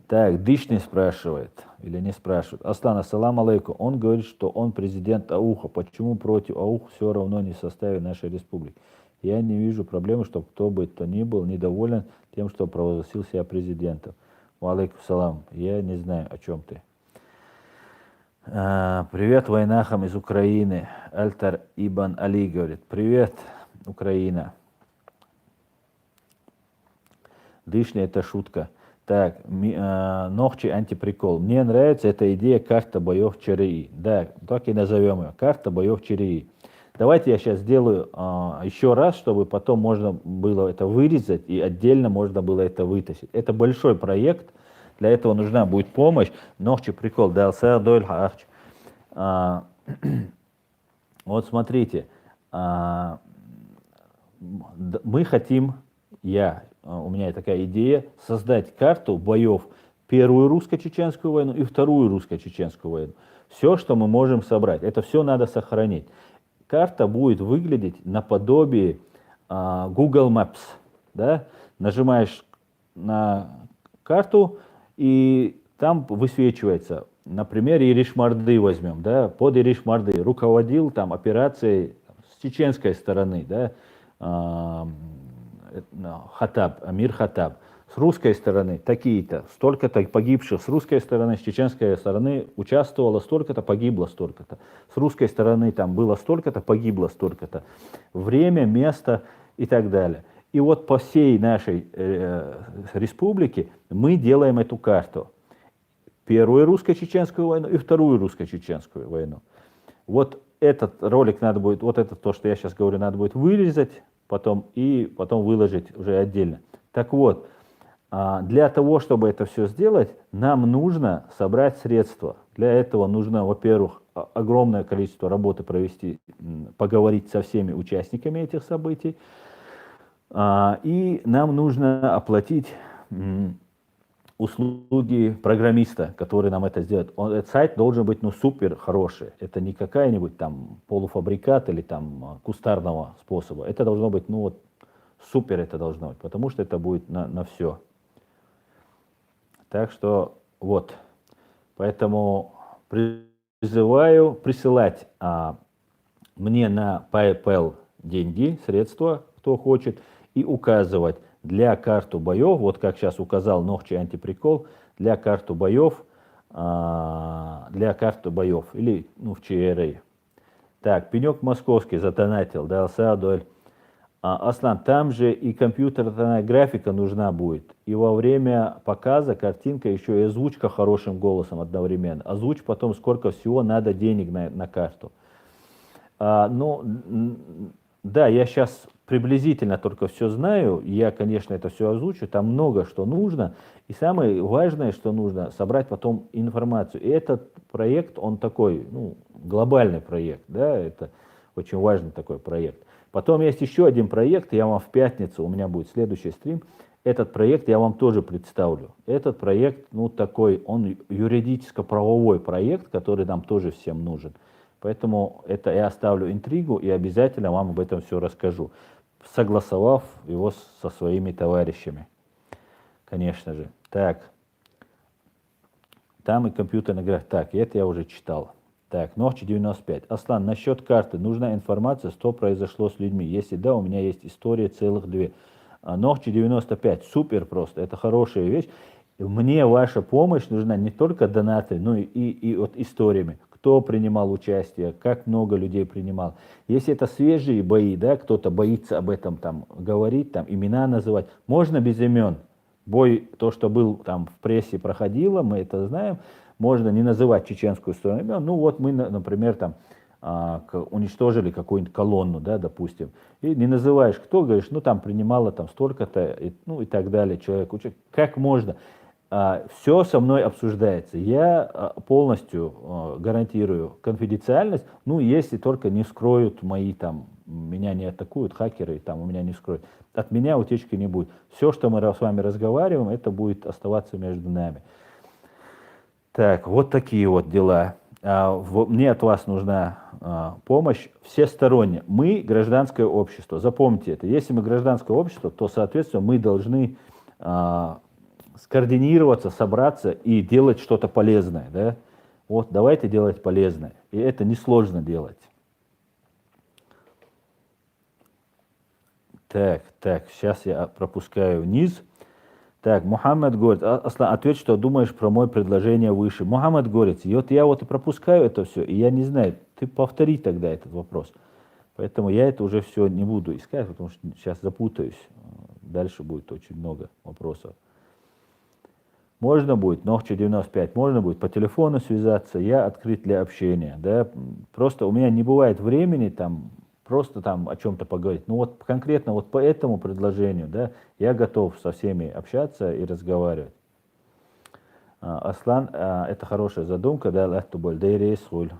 Так, Дышный спрашивает, или не спрашивает. Аслан, ассалам алейкум. Он говорит, что он президент Ауха. Почему против Ауха все равно не в составе нашей республики? Я не вижу проблемы, чтобы кто бы то ни был недоволен тем, что провозгласил себя президентом. Алейкум салам. Я не знаю, о чем ты. Привет войнахам из Украины. Альтар Ибн Али говорит. Привет, Украина. Дышный, это шутка. Так, Нохчи антиприкол. Мне нравится эта идея карта боев ЧРИ. Да, так и назовем ее. Карта боев ЧРИ. Давайте я сейчас сделаю еще раз, чтобы потом можно было это вырезать и отдельно можно было это вытащить. Это большой проект. Для этого нужна будет помощь. Нохчи прикол. Вот смотрите. Мы хотим, у меня такая идея, создать карту боев Первую русско-чеченскую войну и Вторую русско-чеченскую войну. Все, что мы можем собрать, это все надо сохранить. Карта будет выглядеть наподобие Google Maps. Да? Нажимаешь на карту, и там высвечивается, например, Ириш-Марды возьмем. Да? Под Ириш-Марды руководил там операцией с чеченской стороны, да? Хатаб, Амир Хатаб. С русской стороны такие-то, столько-то погибших. С русской стороны, с чеченской стороны участвовало столько-то, погибло столько-то. С русской стороны там было столько-то, погибло столько-то. Время, место и так далее. И вот по всей нашей республике мы делаем эту карту. Первую русско-чеченскую войну и Вторую русско-чеченскую войну. Вот этот ролик надо будет, вот это то, что я сейчас говорю, надо будет вырезать потом и потом выложить уже отдельно. Так вот, Для того, чтобы это все сделать, нам нужно собрать средства. Для этого нужно, во-первых, огромное количество работы провести, поговорить со всеми участниками этих событий. И нам нужно оплатить услуги программиста, который нам это сделает. Этот сайт должен быть супер хороший. Это не какая-нибудь там полуфабрикат или там кустарного способа. Это должно быть, супер это должно быть, потому что это будет на все. Так что вот, поэтому призываю присылать мне на PayPal деньги, средства, кто хочет, и указывать для карту боев, вот как сейчас указал Нохчи антиприкол, для карту боев или в ЧРА. Так, Пенек Московский задонатил, дал Саадуэль. Аслан, там же и компьютерная графика нужна будет. И во время показа картинка еще и озвучка хорошим голосом одновременно. Озвучь потом, сколько всего надо денег на карту. Да, я сейчас приблизительно только все знаю. Я, конечно, это все озвучу. Там много что нужно. И самое важное, что нужно, собрать потом информацию. И этот проект, он такой, глобальный проект. Да, это очень важный такой проект. Потом есть еще один проект, я вам в пятницу, у меня будет следующий стрим, этот проект я вам тоже представлю. Этот проект, такой, он юридическо-правовой проект, который нам тоже всем нужен. Поэтому это я оставлю интригу и обязательно вам об этом все расскажу, согласовав его со своими товарищами, конечно же. Так, там и компьютерная графика. Так, это я уже читал. Так, Нохчи 95. Аслан, насчет карты. Нужна информация, что произошло с людьми. Если да, у меня есть история целых 2. Нохчи 95. Супер просто. Это хорошая вещь. Мне ваша помощь нужна не только донаты, но и вот историями. Кто принимал участие, как много людей принимал. Если это свежие бои, да, кто-то боится об этом там говорить, там имена называть. Можно без имен. Бой, то, что был там в прессе проходило, мы это знаем. Можно не называть чеченскую сторону имен. Мы, например, там уничтожили какую-нибудь колонну, да, допустим, и не называешь, кто, говоришь, там принимало там столько-то, и так далее, человек. Как можно? Все со мной обсуждается. Я полностью гарантирую конфиденциальность, если только не вскроют меня не атакуют хакеры, у меня не вскроют. От меня утечки не будет. Все, что мы с вами разговариваем, это будет оставаться между нами. Так, вот такие вот дела. Мне от вас нужна помощь всесторонняя. Мы гражданское общество, запомните это. Если мы гражданское общество, то, соответственно, мы должны скоординироваться, собраться и делать что-то полезное. Да? Вот, давайте делать полезное. И это несложно делать. Так, сейчас я пропускаю вниз. Так, Мухаммад говорит, Аслан, ответь, что думаешь про мое предложение выше. Мухаммад говорит, я и пропускаю это все, и я не знаю, ты повтори тогда этот вопрос. Поэтому я это уже все не буду искать, потому что сейчас запутаюсь. Дальше будет очень много вопросов. Можно будет, Нохчи 95, можно будет по телефону связаться, я открыт для общения. Да? Просто у меня не бывает времени просто о чем-то поговорить. Конкретно по этому предложению, да, я готов со всеми общаться и разговаривать. Аслан, это хорошая задумка, да, лахтуболь, да и рейсхуль.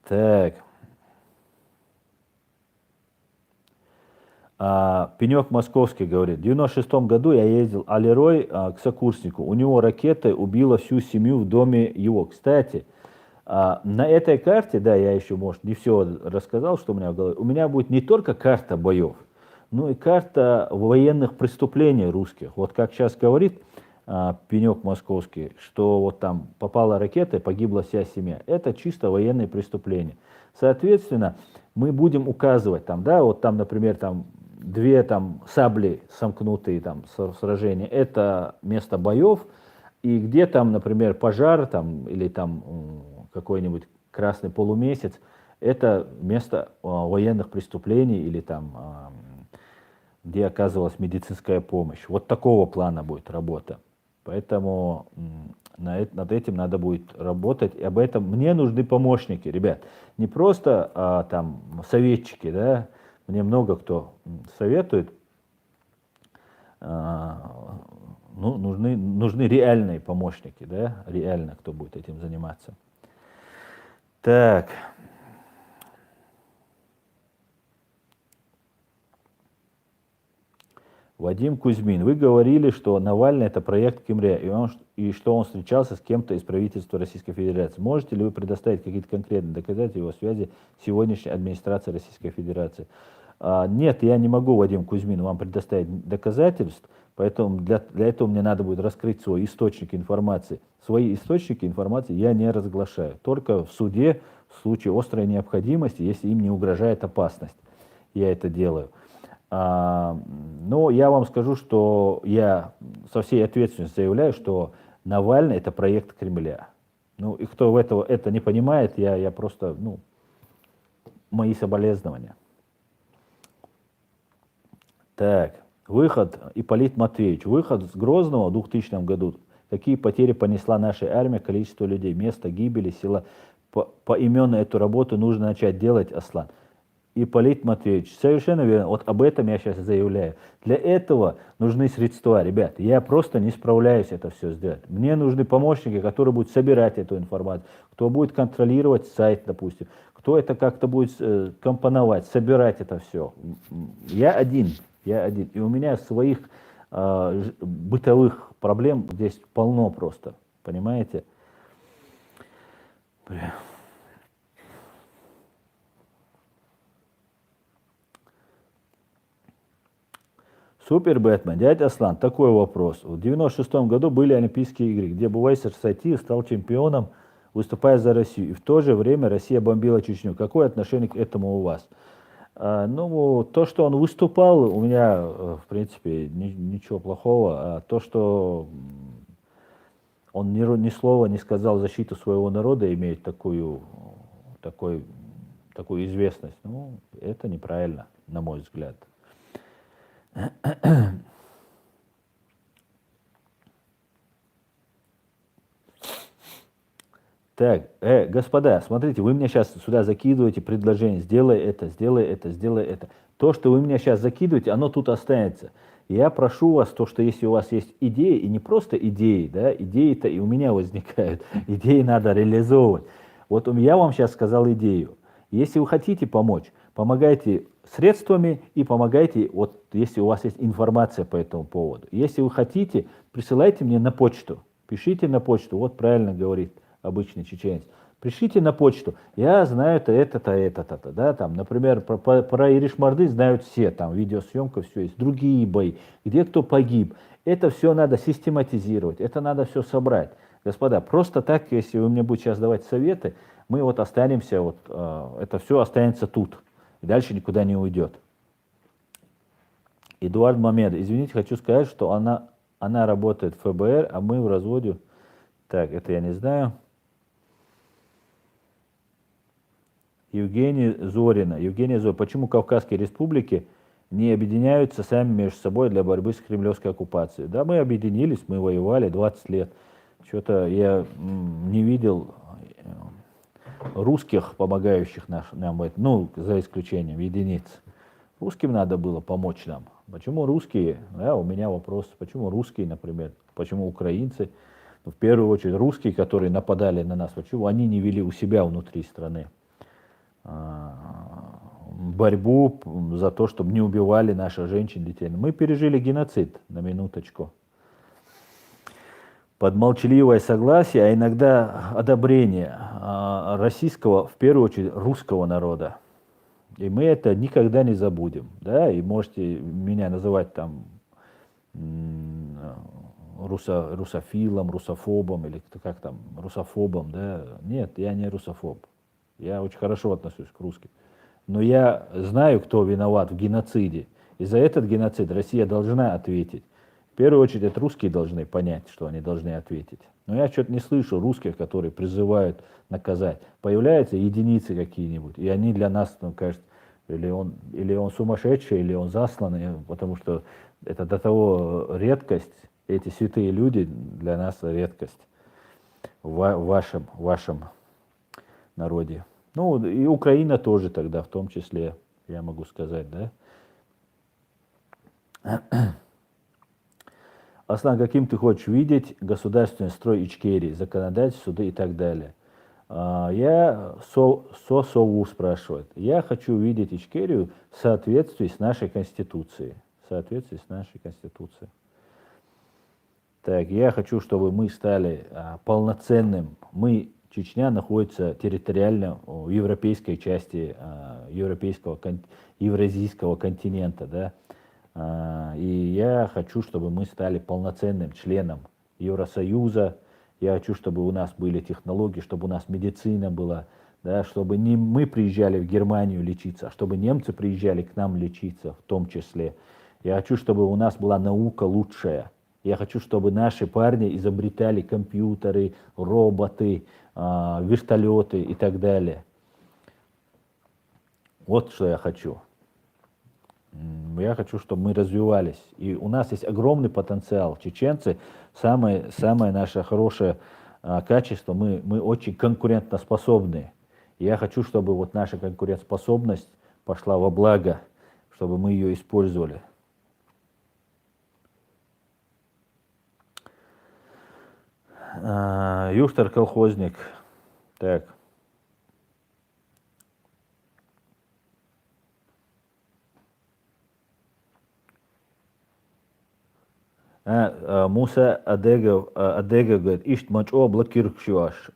Так. Пенек Московский говорит, в 96-м году я ездил Алирой к сокурснику, у него ракета убила всю семью в доме его. Кстати, на этой карте, да, я еще, может, не все рассказал, что у меня в голове. У меня будет не только карта боев, но и карта военных преступлений русских. Вот как сейчас говорит Пенек Московский, что вот там попала ракета и погибла вся семья. Это чисто военные преступления. Соответственно, мы будем указывать например, 2 сабли сомкнутые сражения. Это место боев. И где например, пожар или какой-нибудь красный полумесяц, это место военных преступлений или где оказывалась медицинская помощь. Вот такого плана будет работа. Поэтому над этим надо будет работать. И об этом мне нужны помощники, ребят. Не просто советчики, да. Мне много кто советует. Ну, нужны реальные помощники, да, реально, кто будет этим заниматься. Так. Вадим Кузьмин, вы говорили, что Навальный это проект Кремля, и что он встречался с кем-то из правительства Российской Федерации. Можете ли вы предоставить какие-то конкретные доказательства его связи с сегодняшней администрацией Российской Федерации? Нет, я не могу, Вадим Кузьмин, вам предоставить доказательств, поэтому для этого мне надо будет раскрыть свой источник информации. Свои источники информации я не разглашаю, только в суде, в случае острой необходимости, если им не угрожает опасность, я это делаю. Но я вам скажу, что я со всей ответственностью заявляю, что Навальный это проект Кремля. Ну и кто это не понимает, я просто, мои соболезнования. Так, выход, Ипполит Матвеевич, выход с Грозного в 2000 году. Какие потери понесла наша армия, количество людей, место гибели, сила. Поименно эту работу нужно начать делать, Аслан. Ипполит Матвеевич, совершенно верно. Вот об этом я сейчас заявляю. Для этого нужны средства, ребят. Я просто не справляюсь это все сделать. Мне нужны помощники, которые будут собирать эту информацию, кто будет контролировать сайт, допустим, кто это как-то будет компоновать, собирать это все. Я один. И у меня своих бытовых проблем здесь полно просто. Понимаете? Бля. Супер Бэтмен, дядя Аслан, такой вопрос. В 96 году были Олимпийские игры, где Буайсер Сати стал чемпионом, выступая за Россию. И в то же время Россия бомбила Чечню. Какое отношение к этому у вас? То, что он выступал, у меня, в принципе, ничего плохого. А то, что он ни слова не сказал в защиту своего народа, имеет такую известность, это неправильно, на мой взгляд. Так, господа, смотрите, вы мне сейчас сюда закидываете предложение, сделай это, сделай это, сделай это. То, что вы мне сейчас закидываете, оно тут останется. Я прошу вас, то, что если у вас есть идеи, и не просто идеи, да, идеи-то и у меня возникают, идеи надо реализовывать. Вот я вам сейчас сказал идею. Если вы хотите помочь, помогайте средствами и помогайте, вот если у вас есть информация по этому поводу. Если вы хотите, присылайте мне на почту, пишите на почту, вот правильно говорит обычный чеченец. Пришлите на почту. Я знаю это, да, там, например, про Ириш-Марды знают все, там, видеосъемка, все есть, другие бои, где кто погиб. Это все надо систематизировать, это надо все собрать. Господа, просто так, если вы мне будете сейчас давать советы, мы вот останемся, это все останется тут, и дальше никуда не уйдет. Эдуард Мамед, извините, хочу сказать, что она работает в ФБР, а мы в разводе. Так, это я не знаю. Евгения Зорина, почему Кавказские республики не объединяются сами между собой для борьбы с кремлевской оккупацией? Да, мы объединились, мы воевали 20 лет. Что-то я не видел русских, помогающих нам, за исключением единиц. Русским надо было помочь нам. Почему русские? Да, у меня вопрос, почему русские, например, почему украинцы? В первую очередь русские, которые нападали на нас, почему они не вели у себя внутри страны борьбу за то, чтобы не убивали наших женщин, детей. Мы пережили геноцид, на минуточку. Под молчаливое согласие, а иногда одобрение российского, в первую очередь, русского народа. И мы это никогда не забудем. Да? И можете меня называть там русофилом, русофобом, или как там, русофобом. Да? Нет, я не русофоб. Я очень хорошо отношусь к русским. Но я знаю, кто виноват в геноциде. И за этот геноцид Россия должна ответить. В первую очередь, это русские должны понять, что они должны ответить. Но я что-то не слышу русских, которые призывают наказать. Появляются единицы какие-нибудь, и они для нас, кажется, или он сумасшедший, или он засланный, потому что это до того редкость, эти святые люди для нас редкость в вашем народе. И Украина тоже тогда, в том числе, я могу сказать, да. Аслан, каким ты хочешь видеть государственный строй Ичкерии, законодательство, суды и так далее? Я Сову спрашивает. Я хочу видеть Ичкерию в соответствии с нашей Конституцией. В соответствии с нашей Конституцией. Так, я хочу, чтобы мы стали полноценным. Чечня находится территориально в европейской части евразийского континента, да. И я хочу, чтобы мы стали полноценным членом Евросоюза. Я хочу, чтобы у нас были технологии, чтобы у нас медицина была, да, чтобы не мы приезжали в Германию лечиться, а чтобы немцы приезжали к нам лечиться в том числе. Я хочу, чтобы у нас была наука лучшая. Я хочу, чтобы наши парни изобретали компьютеры, роботы, вертолеты и так далее. Вот что я хочу. Я хочу, чтобы мы развивались. И у нас есть огромный потенциал. Чеченцы, самое наше хорошее качество, мы очень конкурентоспособны. И я хочу, чтобы вот наша конкурентоспособность пошла во благо, чтобы мы ее использовали. Юхтар колхозник. Так. Муса Адегов говорит, ишт мачо блокируешь,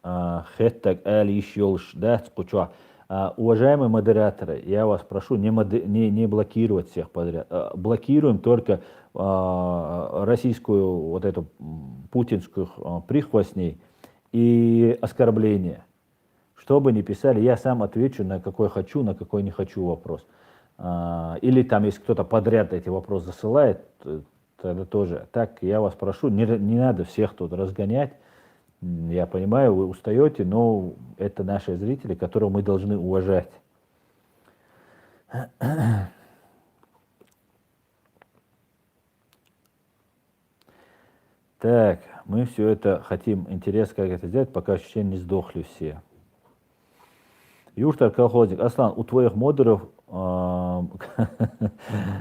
хеттак али иш ёлш, да, скуча. Уважаемые модераторы, я вас прошу не блокировать всех подряд. Блокируем только российскую вот эту путинскую прихвостней и оскорбления. Что бы ни писали, я сам отвечу на какой хочу, на какой не хочу вопрос. Или там, если кто-то подряд эти вопросы засылает, тогда тоже. Так, я вас прошу, не надо всех тут разгонять. Я понимаю, вы устаете, но это наши зрители, которых мы должны уважать. Так, мы все это хотим, интересно, как это сделать, пока еще не сдохли все. Юштар колхозник. Аслан, у твоих модеров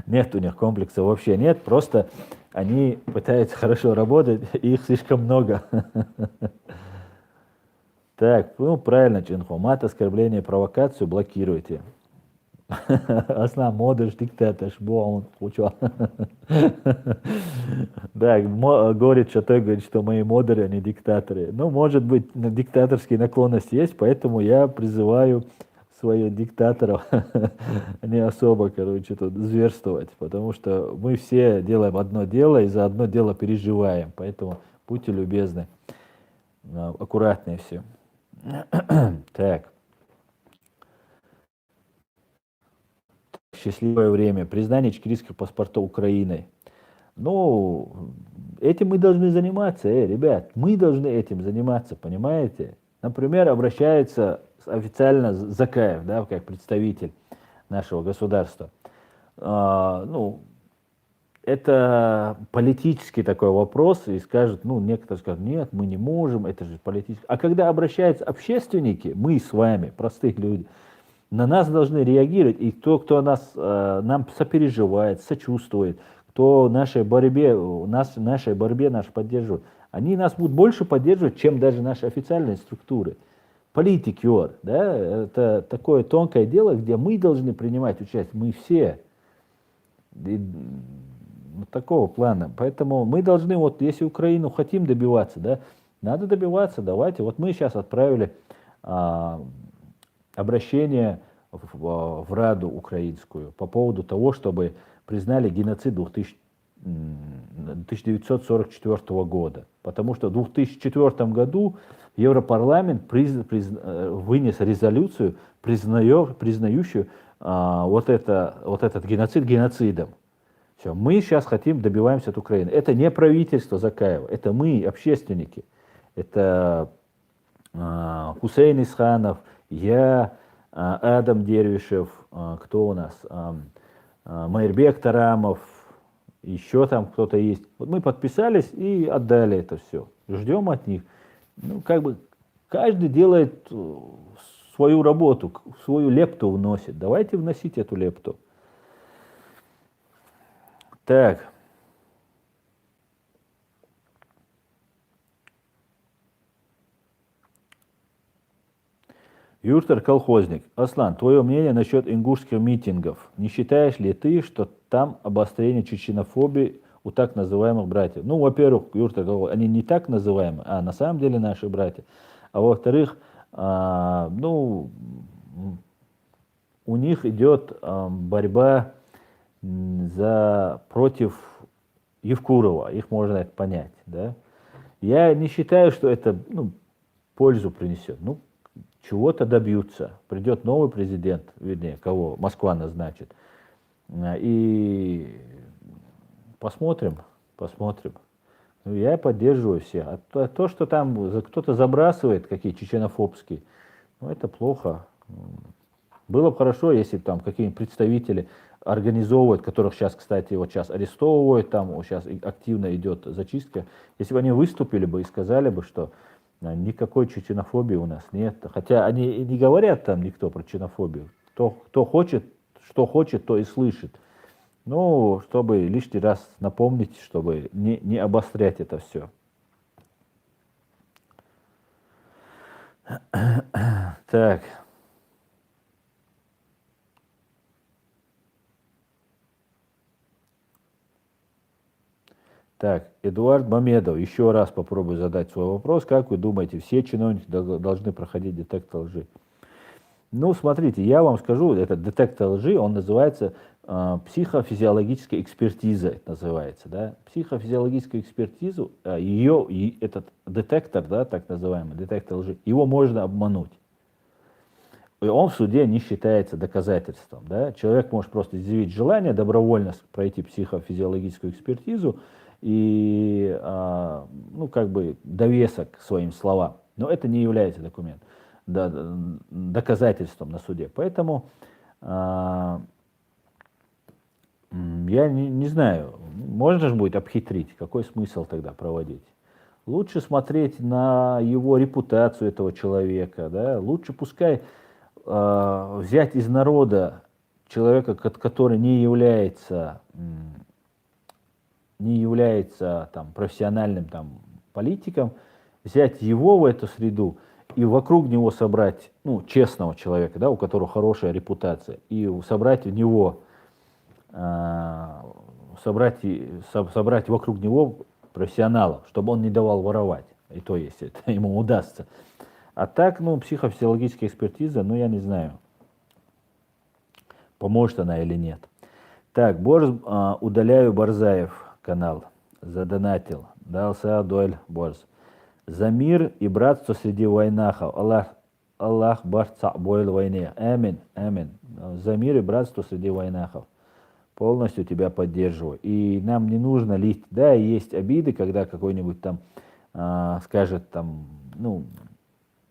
нет у них комплекса, вообще нет, просто они пытаются хорошо работать, и их слишком много. Так, ну правильно, Чинхо, мат, оскорбление, провокацию блокируйте. Аслан, модер, диктатор, он учил. Да, говорит, что мои модеры, они диктаторы. Ну, может быть, диктаторские наклонности есть, поэтому я призываю своих диктаторов не особо, короче, тут зверствовать, потому что мы все делаем одно дело и за одно дело переживаем, поэтому будьте любезны, аккуратнее все. Так. Счастливое время. Признание чекистских паспортов Украины. Ну, этим мы должны заниматься, ребят. Мы должны этим заниматься, понимаете? Например, обращается официально Закаев, да, как представитель нашего государства. Ну, это политический такой вопрос, и скажут, ну, некоторые скажут, нет, мы не можем, это же политический. А когда обращаются общественники, мы с вами, простые люди, на нас должны реагировать, и кто нам сопереживает, сочувствует, кто нашей борьбе нас поддерживает, они нас будут больше поддерживать, чем даже наши официальные структуры. Политикер, да, это такое тонкое дело, где мы должны принимать участие, мы все. И, вот такого плана. Поэтому мы должны, вот если Украину хотим добиваться, да, надо добиваться, давайте. Вот мы сейчас отправили обращение в Раду украинскую по поводу того, чтобы признали геноцид 1944 года. Потому что в 2004 году Европарламент вынес резолюцию, признающую вот этот геноцид геноцидом. Все, мы сейчас добиваемся от Украины. Это не правительство Закаева, это мы, общественники. Это Хусейн Исханов, я, Адам Дервишев, кто у нас, Майрбек Тарамов, еще там кто-то есть. Вот мы подписались и отдали это все. Ждем от них. Ну, как бы каждый делает свою работу, свою лепту вносит. Давайте вносить эту лепту. Так. Юртер колхозник. Аслан, твое мнение насчет ингушских митингов. Не считаешь ли ты, что там обострение чеченофобии у так называемых братьев? Ну, во-первых, Юртер, они не так называемые, а на самом деле наши братья. А во-вторых, ну, у них идет борьба против Евкурова, их можно это понять, да. Я не считаю, что это, ну, пользу принесет. Ну, чего-то добьются. Придет новый президент, вернее, кого Москва назначит. И посмотрим, посмотрим. Ну, я поддерживаю всех. А то, что там кто-то забрасывает, какие чеченофобские, ну, это плохо. Было бы хорошо, если бы там какие-нибудь представители организовывают, которых сейчас, кстати, вот сейчас арестовывают, там вот сейчас активно идет зачистка, если бы они выступили бы и сказали бы, что никакой чеченофобии у нас нет. Хотя они и не говорят там никто про чеченофобию. Кто хочет, что хочет, то и слышит. Ну, чтобы лишний раз напомнить, чтобы не обострять это все. Так. Так, Эдуард Мамедов, еще раз попробую задать свой вопрос. Как вы думаете, все чиновники должны проходить детектор лжи? Ну, смотрите, я вам скажу, этот детектор лжи, он называется психофизиологическая экспертиза, это называется, да. Психофизиологическую экспертизу, этот детектор, да, так называемый детектор лжи, его можно обмануть. И он в суде не считается доказательством, да. Человек может просто изъявить желание добровольно пройти психофизиологическую экспертизу и, ну, как бы довесок к своим словам. Но это не является документом, доказательством на суде. Поэтому я не знаю, можно же будет обхитрить, какой смысл тогда проводить? Лучше смотреть на его репутацию этого человека, да? Лучше пускай взять из народа человека, который не является там, профессиональным там, политиком, взять его в эту среду и вокруг него собрать, ну, честного человека, да, у которого хорошая репутация, и собрать в него, собрать вокруг него профессионалов, чтобы он не давал воровать, и то, если это ему удастся. А так, ну, психофизиологическая экспертиза, ну, я не знаю, поможет она или нет. Так, удаляю Барзаев канал, задонатил, дался Дуэль Борз. За мир и братство среди войнахов. Аллах барца бойл войне. Амин, амин. За мир и братство среди войнахов. Полностью тебя поддерживаю. И нам не нужно лить. Да, есть обиды, когда какой-нибудь там скажет там, ну,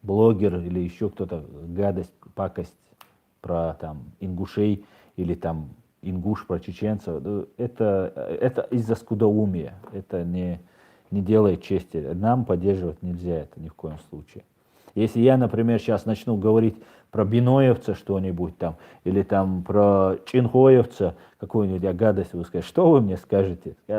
блогер или еще кто-то гадость, пакость про там ингушей или там ингуш про чеченцев. Это из-за скудоумия. Это не делает чести. Нам поддерживать нельзя это ни в коем случае. Если я, например, сейчас начну говорить про биноевца что-нибудь там, или там про чинхоевца, какую-нибудь гадость вы скажете, что вы мне скажете? Ты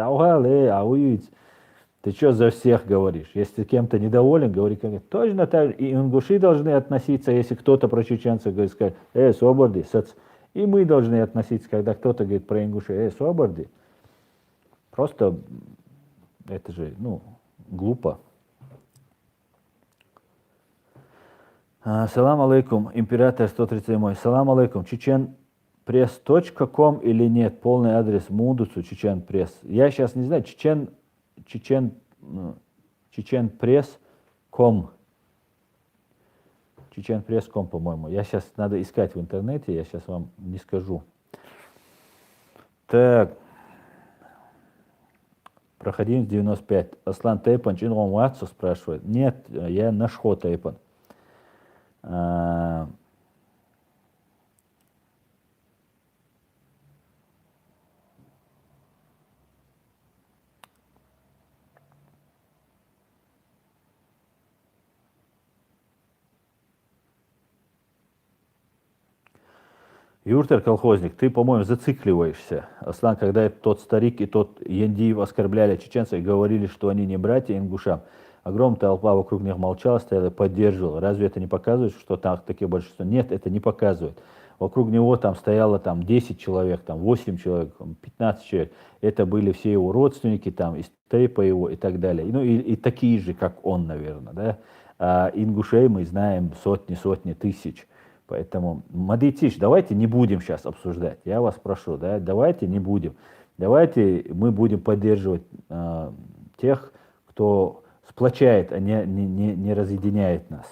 что за всех говоришь? Если ты кем-то недоволен, говори как-то. Точно так же и ингуши должны относиться, если кто-то про чеченцев говорит, сказать, свободы, сац. И мы должны относиться, когда кто-то говорит про ингуши, свободы. Просто это же, ну, глупо. Салам алейкум, император 137. Салам алейкум, чеченпресс.ком или нет? Полный адрес Мудусу, чеченпресс. Я сейчас не знаю, чеченпресс.ком. Чеченпресс.ком, по-моему. Я сейчас надо искать в интернете, я сейчас вам не скажу. Так. Проходимец 95. Аслан Тайпан, Чингон Ватсу спрашивает. Нет, я Нашхо Тайпан. Юртер колхозник, ты, по-моему, зацикливаешься. Аслан, когда тот старик и тот Яндиев оскорбляли чеченцев и говорили, что они не братья ингушам, огромная толпа вокруг них молчала, стояла, поддерживала. Разве это не показывает, что там такие большинство? Нет, это не показывает. Вокруг него там стояло там 10 человек, там 8 человек, 15 человек. Это были все его родственники, там, из Тейпа его и так далее. Ну и такие же, как он, наверное. Да? А ингушей мы знаем сотни тысяч. Поэтому, Мадитич, давайте не будем сейчас обсуждать. Я вас прошу, да, давайте не будем. Давайте мы будем поддерживать тех, кто сплочает, а не разъединяет нас.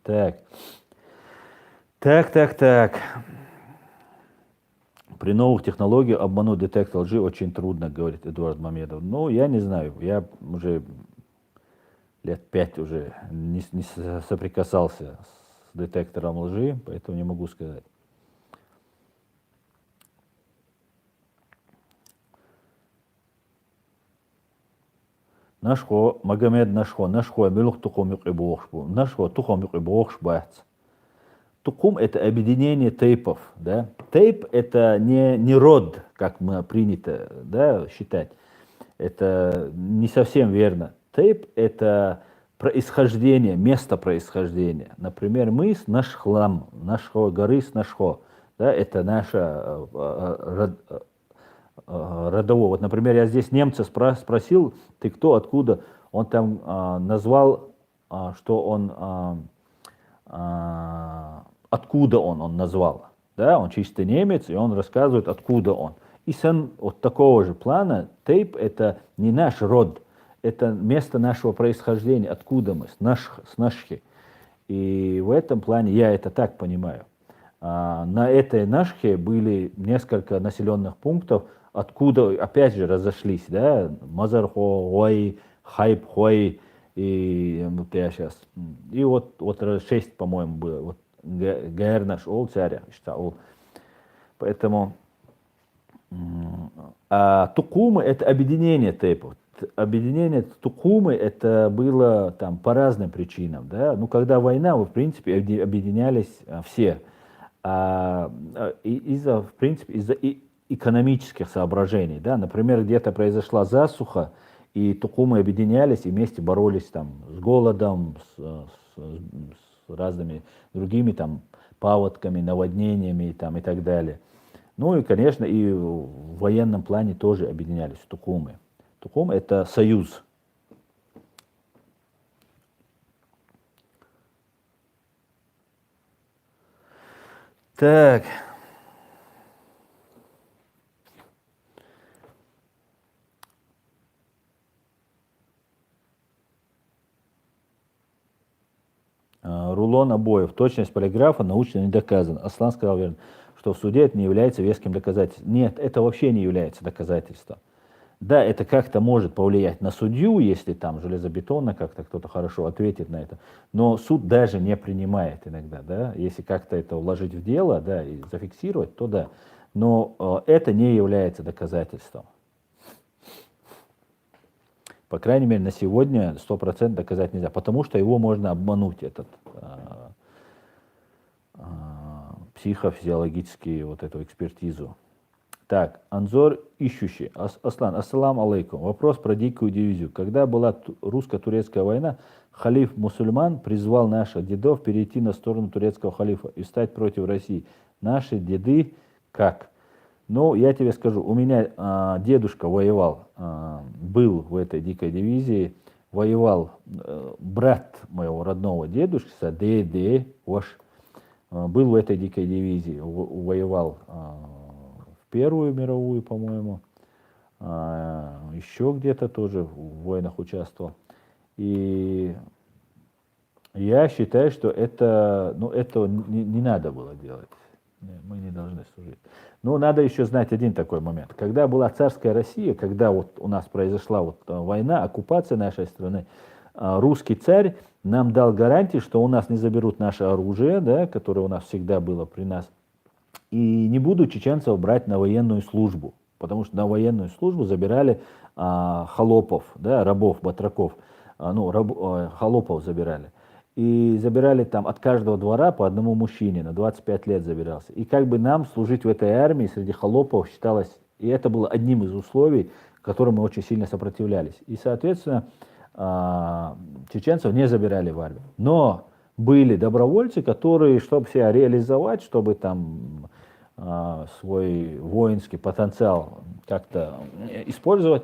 Так. При новых технологиях обмануть детектор лжи очень трудно, говорит Эдуард Мамедов. Ну, я не знаю, я уже лет 5 уже не соприкасался с детектором лжи, поэтому не могу сказать. Нашхо, Магомед Нашхо, Милух Тухом Юкибуохшбу. Нашхо, Тухом Юкибуохшбац. Тукум — это объединение тейпов. Да? Тейп — это не род, как мы принято, да, считать. Это не совсем верно. Тейп — это происхождение, место происхождения. Например, мы с Нашхлам, Нашхо, горы с Нашхо. Да? Это наша родового. Вот, например, я здесь немца спросил, ты кто, откуда? Он там назвал, что он... откуда он назвал. Да? Он чисто немец, и он рассказывает, откуда он. И сын вот такого же плана, Тейп — это не наш род, это место нашего происхождения, откуда мы, с Нашхи. И в этом плане я это так понимаю. На этой Нашхе были несколько населенных пунктов, откуда, опять же, разошлись, да, Мазархо, Хуай, Хайп, Хуай, и вот я сейчас, и вот 6, по-моему, было, вот Гэр наш ол царя, считал. Поэтому Тукумы — это объединение тейпов. Объединение Тукумы — это было там по разным причинам, да. Ну, когда война, в принципе, объединялись все. В принципе, из-за экономических соображений, да. Например, где-то произошла засуха, и Тукумы объединялись и вместе боролись там с голодом, с разными другими там паводками, наводнениями там, и так далее. Ну и, конечно, и в военном плане тоже объединялись Тукумы. Тукум — это союз. Так. Рулон обоев. Точность полиграфа научно не доказана. Аслан сказал верно, что в суде это не является веским доказательством. Нет, это вообще не является доказательством. Да, это как-то может повлиять на судью, если там железобетонно как-то кто-то хорошо ответит на это. Но суд даже не принимает иногда, да. Если как-то это вложить в дело, да, и зафиксировать, то да. Но это не является доказательством. По крайней мере, на сегодня 100% доказать нельзя, потому что его можно обмануть, этот психофизиологический вот эту экспертизу. Так, Анзор ищущий. Аслан, ассалам алейкум. Вопрос про дикую дивизию. Когда была русско-турецкая война, халиф мусульман призвал наших дедов перейти на сторону турецкого халифа и стать против России. Наши деды как? Ну, я тебе скажу, у меня дедушка воевал, был в этой дикой дивизии, воевал брат моего родного дедушки, Деде, был в этой дикой дивизии, воевал в Первую мировую, по-моему, еще где-то тоже в войнах участвовал. И я считаю, что этого не надо было делать. Мы не должны служить. Но надо еще знать один такой момент. Когда была царская Россия, когда вот у нас произошла вот война, оккупация нашей страны, русский царь нам дал гарантии, что у нас не заберут наше оружие, да, которое у нас всегда было при нас, и не будут чеченцев брать на военную службу, потому что на военную службу забирали холопов, да, рабов, батраков, холопов забирали. И забирали там от каждого двора по одному мужчине, на 25 лет забирался. И как бы нам служить в этой армии среди холопов считалось, и это было одним из условий, которым мы очень сильно сопротивлялись. И, соответственно, чеченцев не забирали в армию. Но были добровольцы, которые, чтобы себя реализовать, чтобы там свой воинский потенциал как-то использовать,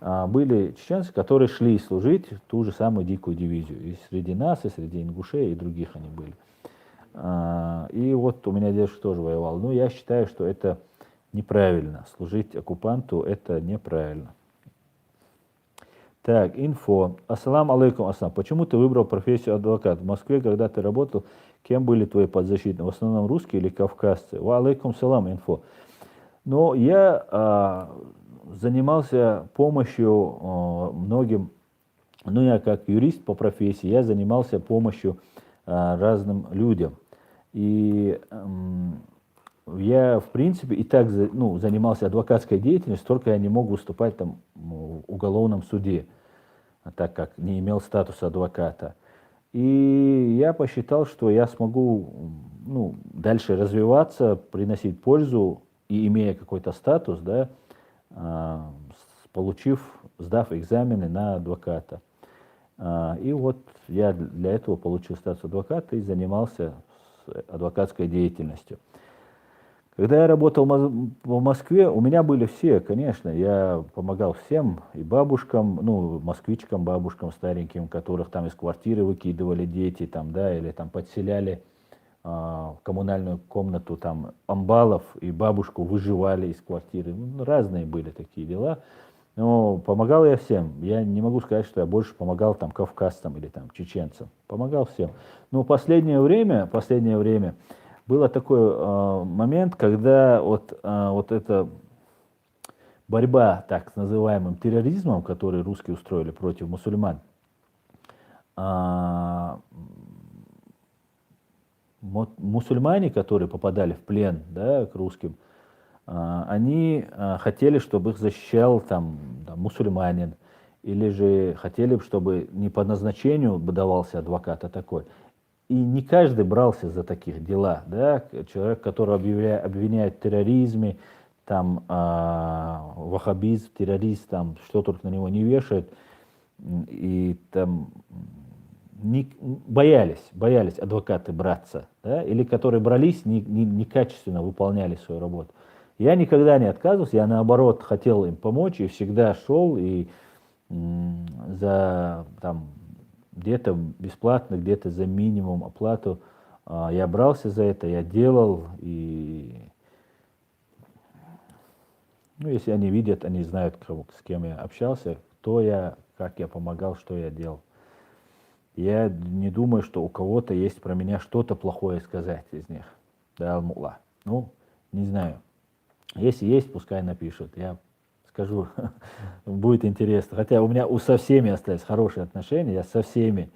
были чеченцы, которые шли служить в ту же самую дикую дивизию. И среди нас, и среди ингушей, и других они были. И вот у меня дедушка тоже воевал. Но я считаю, что это неправильно. Служить оккупанту — это неправильно. Так, инфо. Ассалам алейкум, Аслам. Почему ты выбрал профессию адвокат? В Москве, когда ты работал, кем были твои подзащитные? В основном русские или кавказцы? Ва алейкум салам, инфо. Но я занимался помощью многим, ну я как юрист по профессии, я занимался помощью разным людям. И я, в принципе, и так занимался адвокатской деятельностью, только я не мог выступать там в уголовном суде, так как не имел статуса адвоката. И я посчитал, что я смогу дальше развиваться, приносить пользу, и имея какой-то статус, да, сдав экзамены на адвоката. И вот я для этого получил статус адвоката и занимался адвокатской деятельностью. Когда я работал в Москве, у меня были все, конечно, я помогал всем, и бабушкам, москвичкам, бабушкам стареньким, которых там из квартиры выкидывали дети, там, да, или там подселяли в коммунальную комнату там амбалов, и бабушку выживали из квартиры. Разные были такие дела. Но помогал я всем. Я не могу сказать, что я больше помогал там кавказцам или там чеченцам. Помогал всем. Но последнее время было такой момент, когда вот эта борьба так с называемым терроризмом, который русские устроили против мусульман, мусульмане, которые попадали в плен, да, к русским, они хотели, чтобы их защищал там мусульманин, или же хотели, чтобы не по назначению давался адвокат, а такой. И не каждый брался за таких дела, да, человек, который обвиняет в терроризме, там, ваххабизм, террорист, там, что только на него не вешают, и там боялись адвокаты браться, да, или которые брались, некачественно выполняли свою работу. Я никогда не отказывался, я наоборот хотел им помочь и всегда шел и за там где-то бесплатно, где-то за минимум оплату я брался за это, я делал, и если они видят, они знают, с кем я общался, кто я, как я помогал, что я делал. Я не думаю, что у кого-то есть про меня что-то плохое сказать из них. Да, Алмулла. Не знаю. Если есть, пускай напишут. Я скажу, будет интересно. Хотя у меня со всеми остались хорошие отношения. Я со всеми,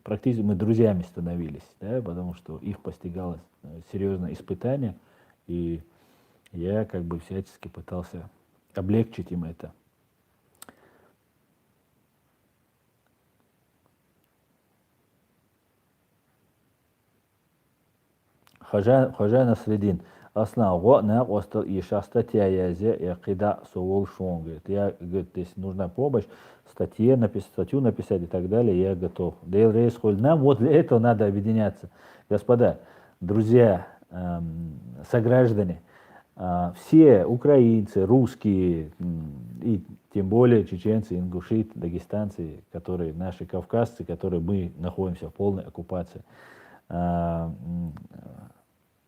практически мы друзьями становились, да, потому что их постигалось серьезное испытание. И я как бы всячески пытался облегчить им это. Хожа Насреддин. Основа на остал и статья и кида совол шон. Я, говорит, если нужна помощь, статью написать и так далее, я готов. Нам вот для этого надо объединяться. Господа, друзья, сограждане, все украинцы, русские, и тем более чеченцы, ингуши, дагестанцы, которые наши кавказцы, которые мы находимся в полной оккупации,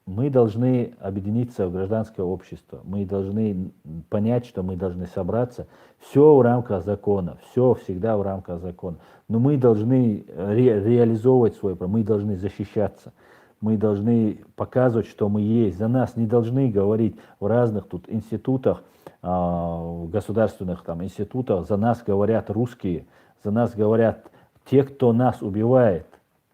мы должны объединиться в гражданское общество, мы должны понять, что мы должны собраться, все в рамках закона, все всегда в рамках закона, но мы должны реализовывать свой право, мы должны защищаться, мы должны показывать, что мы есть, за нас не должны говорить в разных тут институтах, в государственных там институтах, за нас говорят русские, за нас говорят те, кто нас убивает.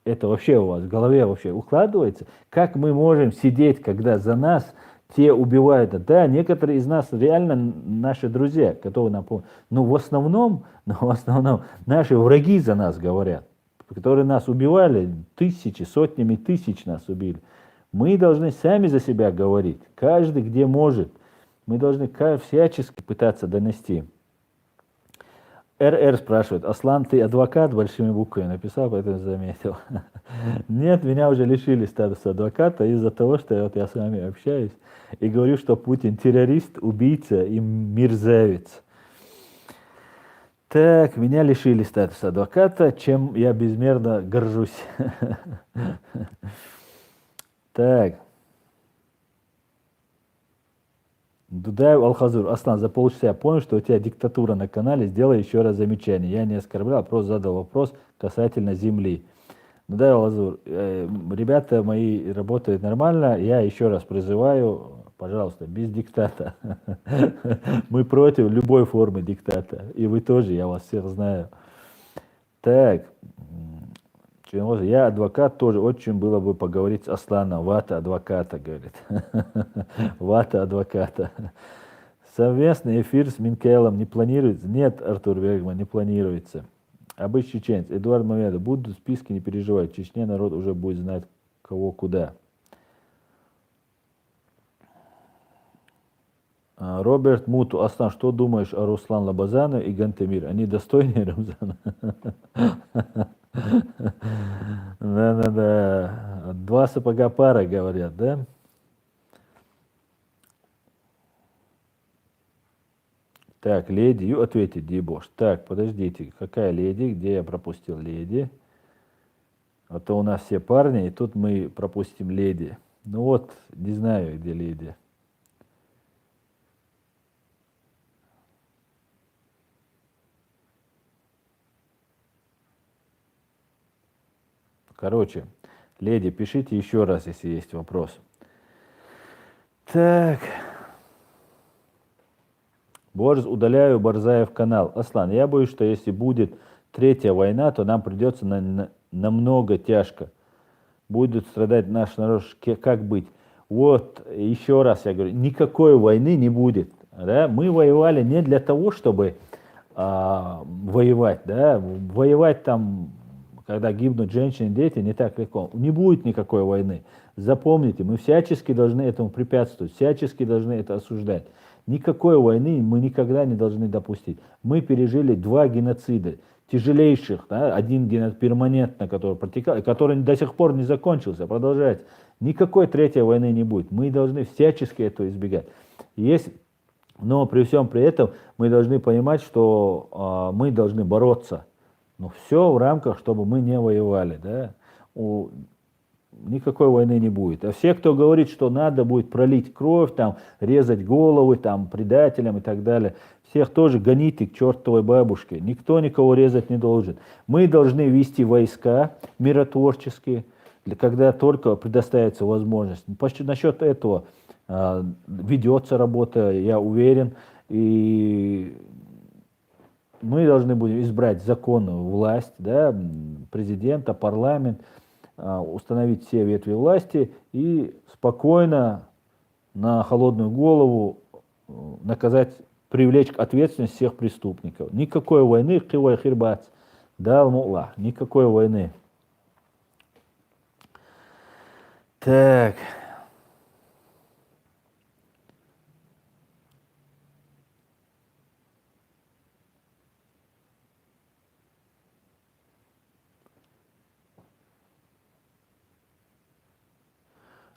Это вообще у вас в голове вообще укладывается? Как мы можем сидеть, когда за нас те убивают? Да, некоторые из нас реально наши друзья, которые нам помогают. Но в основном наши враги за нас говорят, которые нас убивали, сотнями тысяч нас убили. Мы должны сами за себя говорить, каждый где может. Мы должны всячески пытаться донести. РР спрашивает, Аслан, ты адвокат? Большими буквами написал, поэтому заметил. Нет, меня уже лишили статуса адвоката из-за того, что вот я с вами общаюсь и говорю, что Путин террорист, убийца и мерзавец. Так, меня лишили статуса адвоката, чем я безмерно горжусь. Так. Дудаев Алхазур. Аслан, за полчаса я понял, что у тебя диктатура на канале. Сделай еще раз замечание. Я не оскорблял, просто задал вопрос касательно земли. Дудаев Алхазур. Ребята мои работают нормально. Я еще раз призываю, пожалуйста, без диктата. Мы против любой формы диктата. И вы тоже, я вас всех знаю. Так. Я адвокат тоже. Очень было бы поговорить с Асланом. Вата адвоката, говорит. Вата адвоката. Совместный эфир с Минкаэлом не планируется? Нет, Артур Бергман, не планируется. Обычный чеченец. Эдуард Мамедов. Будут списки, не переживать. В Чечне народ уже будет знать, кого куда. Роберт Муту. Аслан, что думаешь о Руслан Лабазану и Гантемир? Они достойнее Рамзана? Да. Два сапога пара, говорят, да? Так, леди, ответит Дебош. Так, подождите, какая леди? Где я пропустил леди? А то у нас все парни, и тут мы пропустим леди. Ну вот, не знаю, где леди. Короче, леди, пишите еще раз, если есть вопрос. Так. Борз, удаляю Барзаев канал. Аслан, я боюсь, что если будет третья война, то нам придется намного тяжко. Будет страдать наш народ. Как быть? Вот, еще раз я говорю, никакой войны не будет. Да? Мы воевали не для того, чтобы воевать. Да? Воевать там, когда гибнут женщины и дети, не так легко. Не будет никакой войны. Запомните, мы всячески должны этому препятствовать, всячески должны это осуждать. Никакой войны мы никогда не должны допустить. Мы пережили 2 геноцида, тяжелейших, да? Один геноцид перманентно, который протекал, который до сих пор не закончился, продолжается. Никакой третьей войны не будет. Мы должны всячески этого избегать. Но при всем при этом мы должны понимать, что мы должны бороться. Но все в рамках, чтобы мы не воевали. Да? Никакой войны не будет. А все, кто говорит, что надо будет пролить кровь, там, резать головы там, предателям и так далее, всех тоже гоните к чертовой бабушке. Никто никого резать не должен. Мы должны вести войска миротворческие, когда только предоставится возможность. Насчет этого ведется работа, я уверен. И мы должны будем избрать законную власть, да, президента, парламент, установить все ветви власти и спокойно на холодную голову наказать, привлечь к ответственности всех преступников. Никакой войны, никакой войны. Так.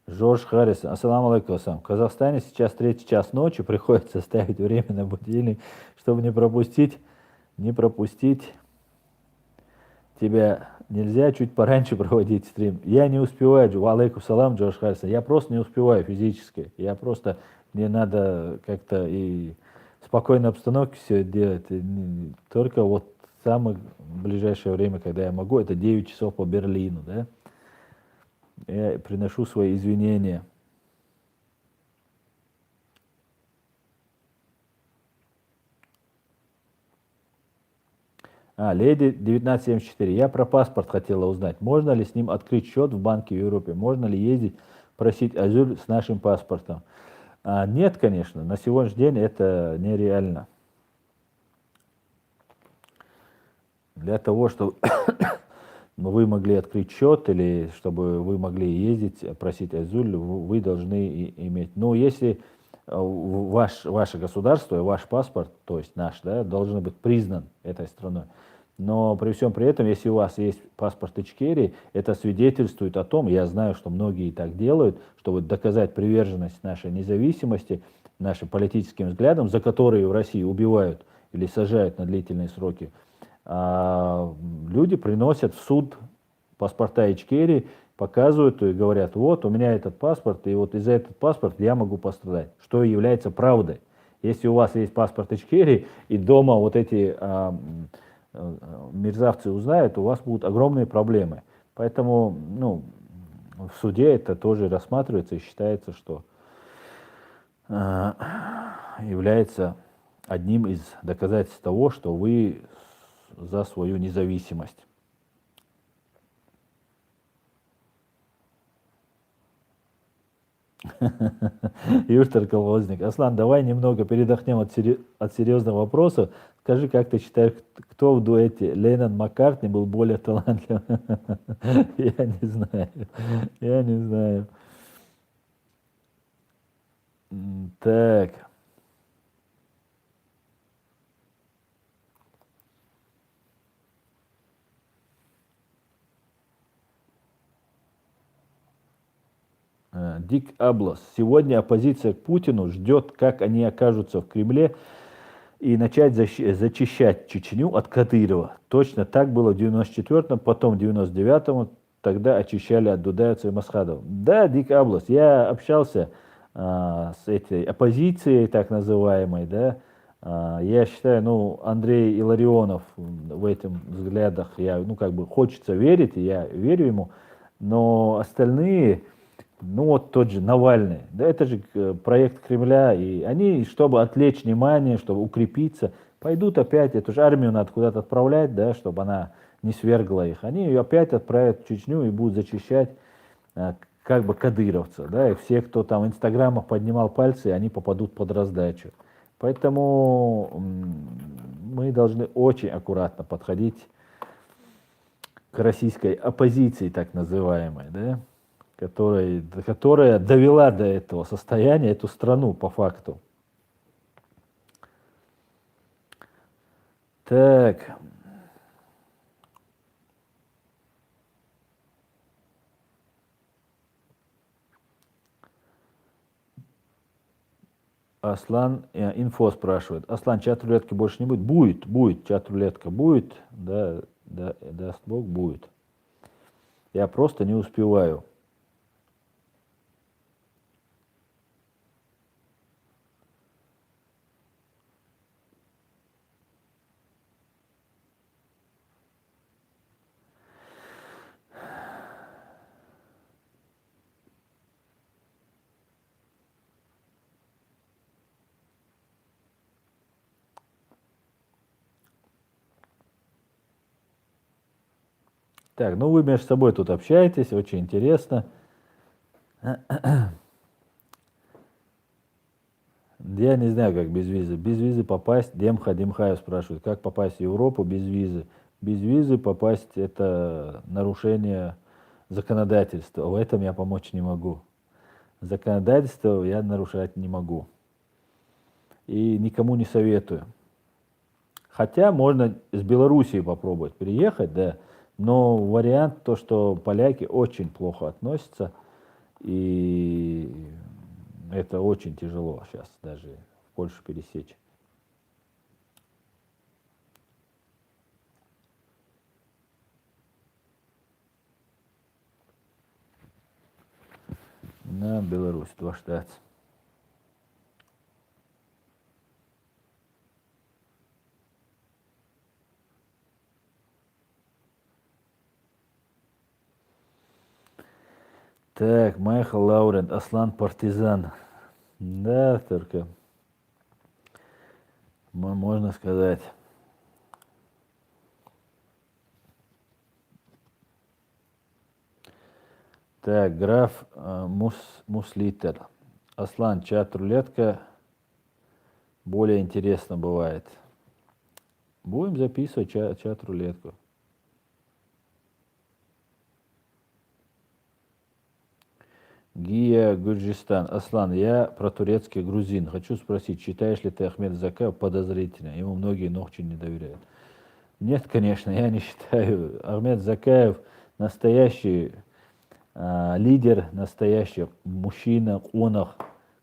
Жорж Харрис, ассаламу алейкум. В Казахстане сейчас 3 час ночи, приходится ставить время на будильник, чтобы не пропустить тебя. Нельзя чуть пораньше проводить стрим. Я не успеваю, алейкум салам, Жорж Харрис, я просто не успеваю физически. Мне надо как-то и в спокойной обстановке все делать. Только вот в самое ближайшее время, когда я могу, это 9 часов по Берлину, да? Я приношу свои извинения. Леди 1974. Я про паспорт хотела узнать. Можно ли с ним открыть счет в банке в Европе? Можно ли ездить, просить азиль с нашим паспортом? Нет, конечно. На сегодняшний день это нереально. Для того, чтобы вы могли открыть счет или чтобы вы могли ездить, просить азиль, вы должны иметь. Но если ваше государство и ваш паспорт, то есть наш, да, должен быть признан этой страной. Но при всем при этом, если у вас есть паспорт Ичкерии, это свидетельствует о том, я знаю, что многие так делают, чтобы доказать приверженность нашей независимости, нашим политическим взглядам, за которые в России убивают или сажают на длительные сроки, люди приносят в суд паспорта Ичкерии, показывают и говорят, вот у меня этот паспорт, и вот из-за этот паспорт я могу пострадать, что является правдой. Если у вас есть паспорт Ичкерии, и дома вот эти мерзавцы узнают, у вас будут огромные проблемы. Поэтому, ну, в суде это тоже рассматривается и считается, что является одним из доказательств того, что вы за свою независимость. Юртер Колхозник. Аслан, давай немного передохнем от серьезных вопросов. Скажи, как ты считаешь, кто в дуэте Леннон-Маккартни был более талантливым? Я не знаю. Я не знаю. Так. Дик Аблас. Сегодня оппозиция к Путину ждет, как они окажутся в Кремле и начать зачищать Чечню от Кадырова. Точно так было в 94-м, потом в 99-м, тогда очищали от Дудаевца и Масхадова. Да, Дик Аблас, я общался с этой оппозицией, так называемой, да. Я считаю, ну, Андрей Илларионов в этих взглядах, я, ну, как бы хочется верить, и я верю ему, но остальные, ну вот тот же Навальный, да, это же проект Кремля, и они, чтобы отвлечь внимание, чтобы укрепиться, пойдут опять, эту же армию надо куда-то отправлять, да, чтобы она не свергла их. Они ее опять отправят в Чечню и будут зачищать как бы кадыровца, да, и все, кто там в инстаграмах поднимал пальцы, они попадут под раздачу. Поэтому мы должны очень аккуратно подходить к российской оппозиции, так называемой, да, которая довела до этого состояния эту страну по факту. Так. Аслан инфо спрашивает. Аслан, чат рулетки больше не будет? Будет, чат рулетка будет, да, даст Бог, будет. Я просто не успеваю. Так, ну вы между собой тут общаетесь, очень интересно. Я не знаю, как без визы. Без визы попасть, Демхаев спрашивает, как попасть в Европу без визы. Без визы попасть — это нарушение законодательства. В этом я помочь не могу. Законодательство я нарушать не могу. И никому не советую. Хотя можно из Белоруссии попробовать переехать, да, но вариант то, что поляки очень плохо относятся, и это очень тяжело сейчас даже в Польшу пересечь. На Беларусь, два штата. Так, Майхл Лаурент, Аслан партизан. Да, только можно сказать. Так, граф Муслитер. Аслан, чат-рулетка более интересно бывает. Будем записывать чат-рулетку. Гия Гурджистан. Аслан, я про турецкий грузин. Хочу спросить, считаешь ли ты Ахмед Закаев подозрительным? Ему многие ногти не доверяют. Нет, конечно, я не считаю. Ахмед Закаев настоящий лидер, настоящий мужчина, конах,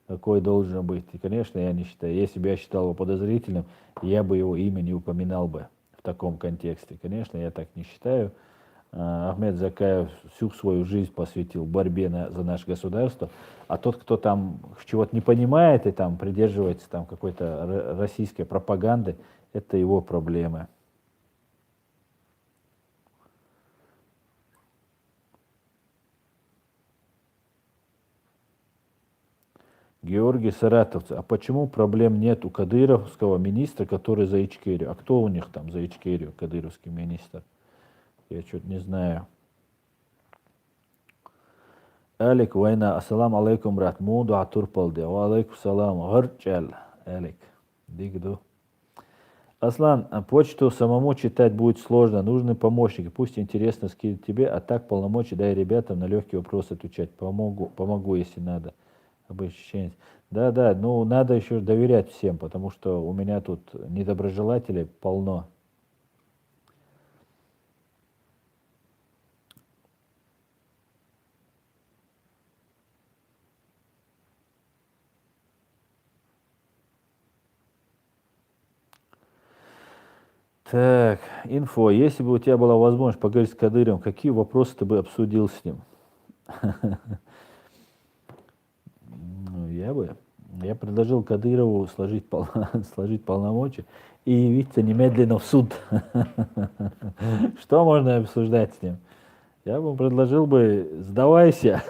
какой должен быть. И, конечно, я не считаю. Если бы я считал его подозрительным, я бы его имя не упоминал бы в таком контексте. Конечно, я так не считаю. Ахмед Закаев всю свою жизнь посвятил борьбе за наше государство, а тот, кто там чего-то не понимает и там придерживается там какой-то российской пропаганды, это его проблемы. Георгий Саратовцы. А почему проблем нет у кадыровского министра, который за Ичкерию? А кто у них там за Ичкерию, кадыровский министр? Я что-то не знаю. Алик война. Ассалам алейкум, брат. Муду атурпалде. Ва алейкум салам. Гарчал. Алик. Дигду. Аслан, почту самому читать будет сложно. Нужны помощники. Пусть интересно скинет тебе, а так полномочия дай ребятам на легкие вопросы отвечать. Помогу, если надо. Обещание. Да, да, ну надо еще доверять всем, потому что у меня тут недоброжелателей полно. Так, инфо. Если бы у тебя была возможность поговорить с Кадыровым, какие вопросы ты бы обсудил с ним? Я предложил Кадырову сложить полномочия и явиться немедленно в суд. Что можно обсуждать с ним? Я бы предложил бы, сдавайся.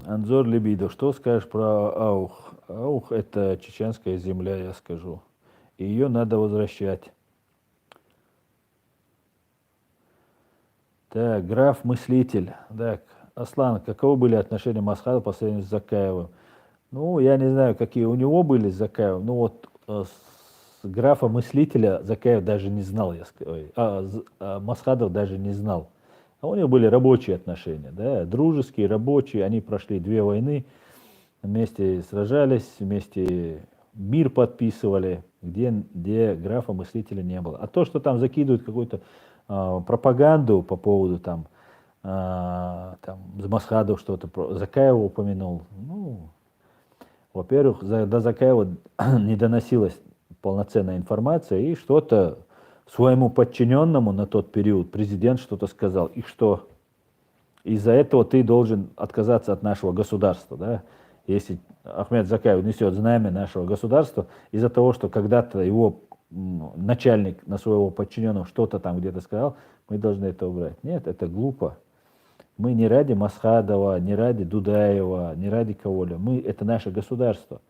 Анзор Либидо, что скажешь про Аух? Аух — это чеченская земля, я скажу. И ее надо возвращать. Так, граф-мыслитель. Так, Аслан, каковы были отношения Масхада по сравнению с Закаевым? Ну, я не знаю, какие у него были с Закаевым. Ну, вот с графа-мыслителя Закаев даже не знал, Масхадов даже не знал. А у них были рабочие отношения, да, дружеские, рабочие. Они прошли 2 войны, вместе сражались, вместе мир подписывали, где графа-мыслителя не было. А то, что там закидывают какую-то пропаганду по поводу там Масхадов что-то, Закаева упомянул, ну, во-первых, до Закаева не доносилась полноценная информация, и что-то своему подчиненному на тот период президент что-то сказал, и что из-за этого ты должен отказаться от нашего государства, да? Если Ахмед Закаев несет знамя нашего государства, из-за того, что когда-то его начальник на своего подчиненного что-то там где-то сказал, мы должны это убрать. Нет, это глупо. Мы не ради Масхадова, не ради Дудаева, не ради кого-либо. Это наше государство.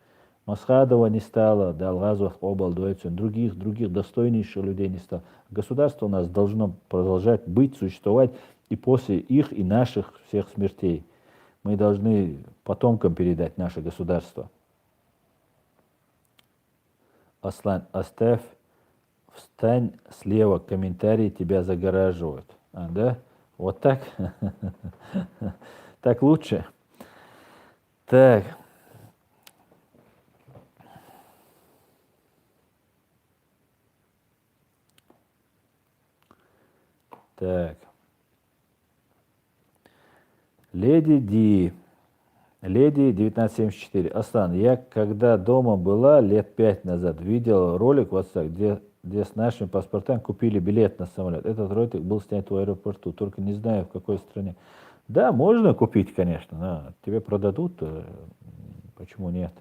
Масхадова не стало, Далгазов, Обалдуэцин, других достойнейших людей не стало. Государство у нас должно продолжать быть, существовать и после их и наших всех смертей. Мы должны потомкам передать наше государство. Аслан, встань слева, комментарии тебя загораживают. А, да? Вот так? Так лучше? Так. Так. Леди 1974. Аслан, я когда дома была лет 5 назад, видел ролик в WhatsApp, где с нашими паспортами купили билет на самолет. Этот ролик был снят в аэропорту, только не знаю в какой стране. Да, можно купить, конечно, да. Тебе продадут, почему нет?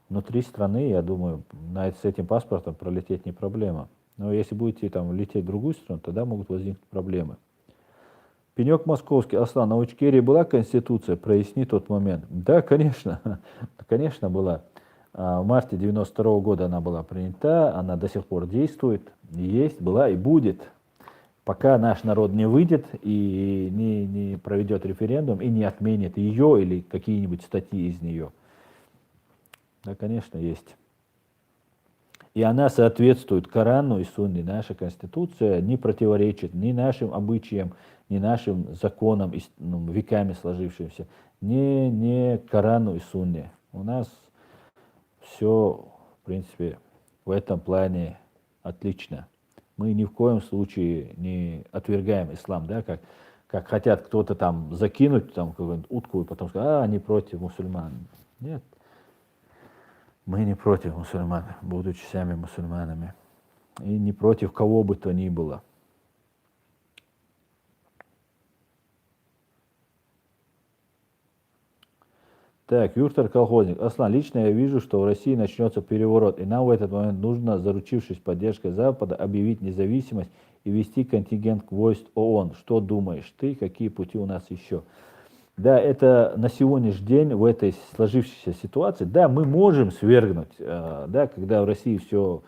Внутри страны, я думаю, с этим паспортом пролететь не проблема. Но если будете там лететь в другую страну, тогда могут возникнуть проблемы. Пенек московский. Аслан, а у Ичкерии была конституция? Проясни тот момент. Да, конечно. Конечно, была. В марте 92 года она была принята, она до сих пор действует, есть, была и будет. Пока наш народ не выйдет и не проведет референдум и не отменит ее или какие-нибудь статьи из нее. Да, конечно, есть. И она соответствует Корану и Сунне. Наша Конституция не противоречит ни нашим обычаям, ни нашим законам, веками сложившимся, ни Корану и Сунне. У нас все, в принципе, в этом плане отлично. Мы ни в коем случае не отвергаем ислам, да, как хотят кто-то там закинуть там какую-нибудь утку и потом сказать, они против мусульман. Нет, мы не против мусульман, будучи сами мусульманами. И не против кого бы то ни было. Так, Юртер Колхозник. Аслан, лично я вижу, что в России начнется переворот, и нам в этот момент нужно, заручившись поддержкой Запада, объявить независимость и вести контингент войск ООН. Что думаешь ты, какие пути у нас еще? Да, это на сегодняшний день в этой сложившейся ситуации, да, мы можем свергнуть, да, когда в России все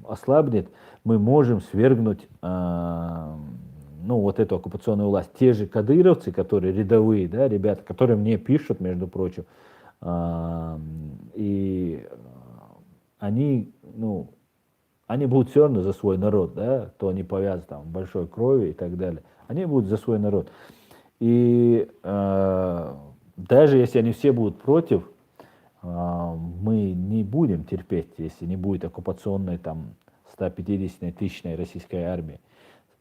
ослабнет, мы можем свергнуть вот эту оккупационную власть. Те же кадыровцы, которые рядовые, да, ребята, которые мне пишут, между прочим, и они будут все равно за свой народ, да, то они повязаны там большой кровью и так далее. Они будут за свой народ. И даже если они все будут против, мы не будем терпеть, если не будет оккупационной там 150-тысячной российской армии.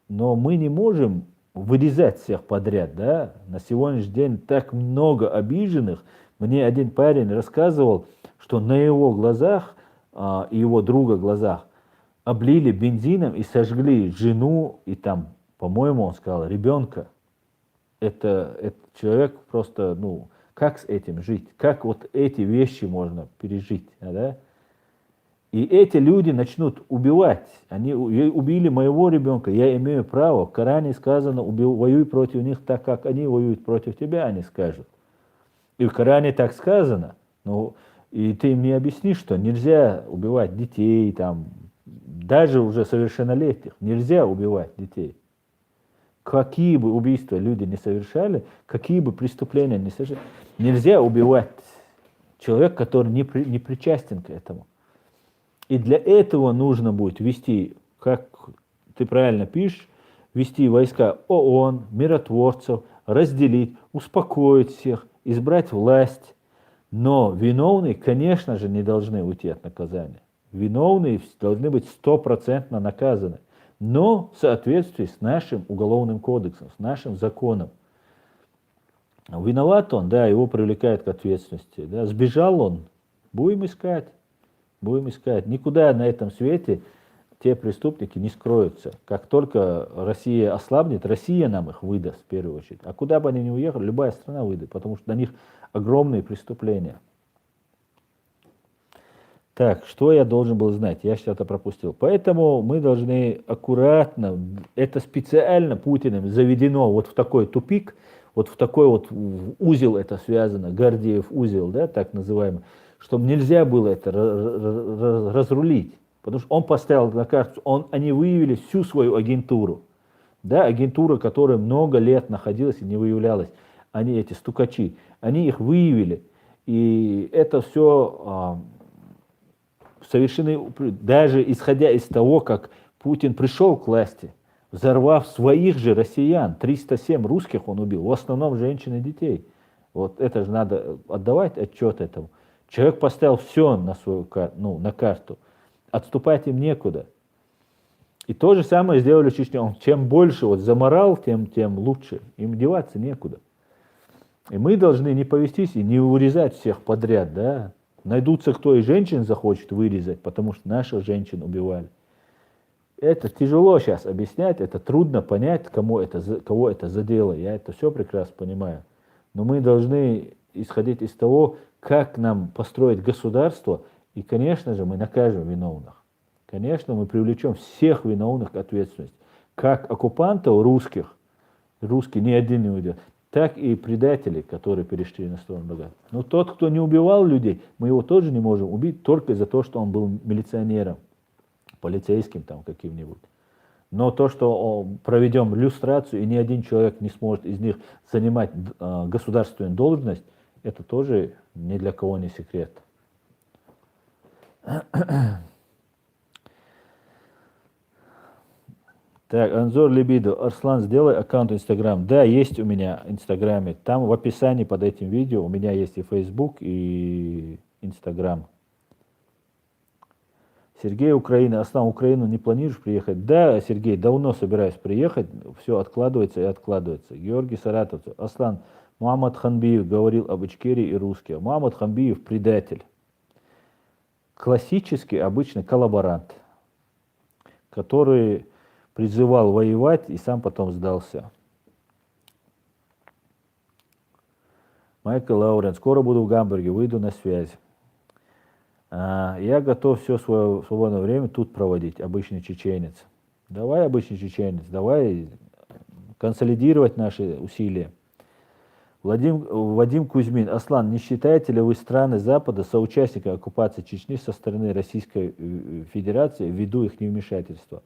Но мы не можем вырезать всех подряд, да. На сегодняшний день так много обиженных. Мне один парень рассказывал, что на его глазах и его друга глазах облили бензином и сожгли жену и там, по-моему, он сказал, ребенка. Это человек просто, как с этим жить? Как вот эти вещи можно пережить, да? И эти люди начнут убивать. Они убили моего ребенка, я имею право. В Коране сказано, воюй против них так, как они воюют против тебя, они скажут. И в Коране так сказано. И ты им не объяснишь, что нельзя убивать детей, там, даже уже совершеннолетних. Нельзя убивать детей. Какие бы убийства люди не совершали, какие бы преступления не совершали, нельзя убивать человека, который не причастен к этому. И для этого нужно будет вести, как ты правильно пишешь, вести войска ООН, миротворцев, разделить, успокоить всех, избрать власть. Но виновные, конечно же, не должны уйти от наказания. Виновные должны быть 100% наказаны. Но в соответствии с нашим уголовным кодексом, с нашим законом. Виноват он, да, его привлекают к ответственности. Да. Сбежал он, будем искать. Будем искать. Никуда на этом свете те преступники не скроются. Как только Россия ослабнет, Россия нам их выдаст в первую очередь. А куда бы они ни уехали, любая страна выдаст, потому что на них огромные преступления. Так, что я должен был знать? Я что-то пропустил. Поэтому мы должны аккуратно, это специально Путиным заведено вот в такой тупик, вот в такой вот узел это связано, Гордиев узел, да, так называемый, чтобы нельзя было это разрулить. Потому что он поставил на карту, они выявили всю свою агентуру. Да, агентура, которая много лет находилась и не выявлялась. Они, эти стукачи, они их выявили. И это все совершены, даже исходя из того, как Путин пришел к власти, взорвав своих же россиян, 307 русских он убил, в основном женщин и детей. Вот это же надо отдавать отчет этому. Человек поставил все на свою на карту. Отступать им некуда. И то же самое сделали в Чечне. Он чем больше вот заморал, тем лучше. Им деваться некуда. И мы должны не повестись и не вырезать всех подряд. Да? Найдутся, кто и женщин захочет вырезать, потому что наших женщин убивали. Это тяжело сейчас объяснять, это трудно понять, кого это задело. Я это все прекрасно понимаю. Но мы должны исходить из того, как нам построить государство, и, конечно же, мы накажем виновных. Конечно, мы привлечем всех виновных к ответственности. Как оккупантов русских, русские ни один не уйдет, так и предателей, которые перешли на сторону врага. Но тот, кто не убивал людей, мы его тоже не можем убить только из-за того, что он был милиционером, полицейским там каким-нибудь. Но то, что проведем люстрацию, и ни один человек не сможет из них занимать государственную должность, это тоже ни для кого не секрет. Так, Анзор Либидо. Арслан, сделай аккаунт Инстаграм. Да, есть у меня Инстаграме. Там в описании под этим видео у меня есть и Фейсбук, и Инстаграм. Сергей, Украина. Аслан, Украину не планируешь приехать? Да, Сергей, давно собираюсь приехать. Все откладывается и откладывается. Георгий Саратовцев. Аслан, Мухаммад Ханбиев говорил об Ичкерии и русских. Мухаммад Ханбиев предатель. Классический, обычный коллаборант, который призывал воевать и сам потом сдался. Майкл Лаурен. Скоро буду в Гамбурге, выйду на связь. Я готов все свое свободное время тут проводить, обычный чеченец. Давай, обычный чеченец, давай консолидировать наши усилия. Вадим Кузьмин. Аслан, не считаете ли вы страны Запада соучастниками оккупации Чечни со стороны Российской Федерации ввиду их невмешательства?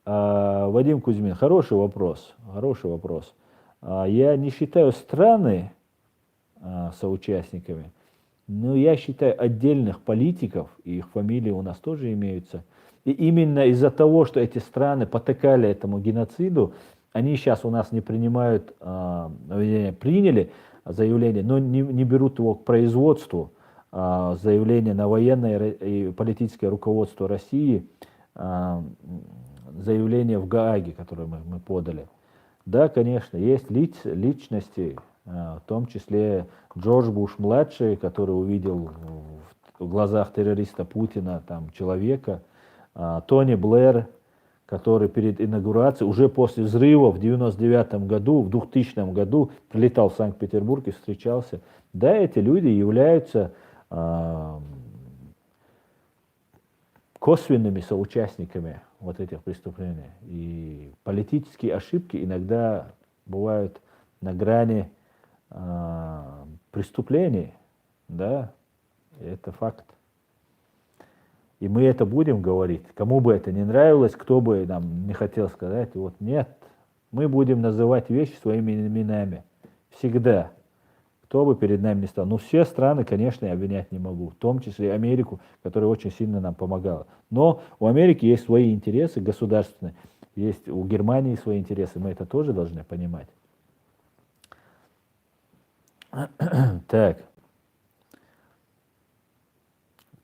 Вадим Кузьмин, хороший вопрос, хороший вопрос. Я не считаю страны соучастниками, но я считаю отдельных политиков, и их фамилии у нас тоже имеются. И именно из-за того, что эти страны потакали этому геноциду, они сейчас у нас не принимают, приняли заявление, но не берут его к производству, заявление на военное и политическое руководство России, заявление в Гааге, которое мы подали. Да, конечно, есть личности, в том числе Джордж Буш-младший, который увидел в глазах террориста Путина там, человека, Тони Блэр, который перед инаугурацией, уже после взрыва в 1999 году, в 2000 году прилетал в Санкт-Петербург и встречался. Да, эти люди являются косвенными соучастниками вот этих преступлений. И политические ошибки иногда бывают на грани преступлений, да, это факт. И мы это будем говорить. Кому бы это не нравилось, кто бы нам не хотел сказать, вот нет, мы будем называть вещи своими именами. Всегда. Кто бы перед нами не стал. Но все страны, конечно, я обвинять не могу. В том числе Америку, которая очень сильно нам помогала. Но у Америки есть свои интересы государственные. Есть у Германии свои интересы. Мы это тоже должны понимать. Так.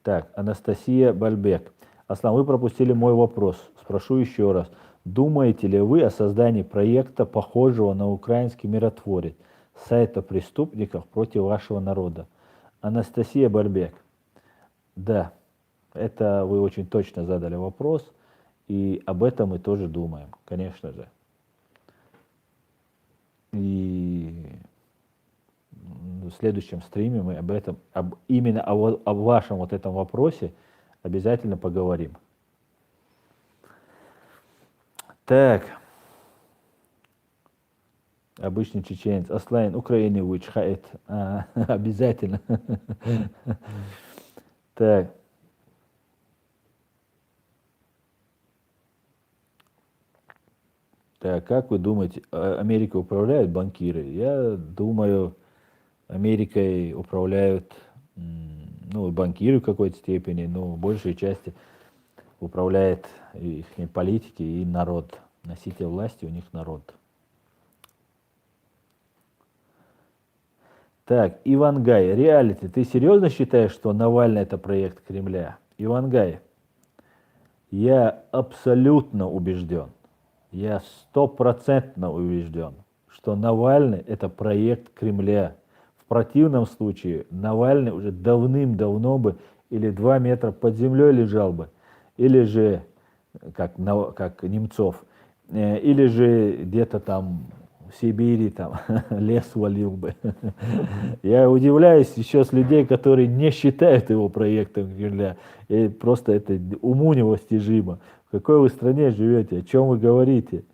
Так, Анастасия Бальбек. Аслан, вы пропустили мой вопрос. Спрошу еще раз. Думаете ли вы о создании проекта, похожего на украинский миротворец, сайта преступников против вашего народа? Анастасия Бальбек. Да, это вы очень точно задали вопрос, и об этом мы тоже думаем, конечно же. И в следующем стриме мы об этом, именно о вашем вот этом вопросе обязательно поговорим. Так. Обычный чеченец. Аслан, Украина вычхает. Обязательно. Так. Так, как вы думаете, Америкой управляют банкиры? Я думаю, Америкой управляют, ну, банкиры в какой-то степени, но в большей части управляет их политики и народ. Носитель власти у них народ. Так, Ивангай, реалити. Ты серьезно считаешь, что Навальный это проект Кремля? Ивангай, я абсолютно убежден, я стопроцентно убежден, что Навальный это проект Кремля. В противном случае Навальный уже давным-давно бы или 2 метра под землей лежал бы, или же, как Немцов, или же где-то там в Сибири там лес валил бы. Я удивляюсь еще с людей, которые не считают его проектом Кремля. И просто это уму невостижимо. В какой вы стране живете? О чем вы говорите?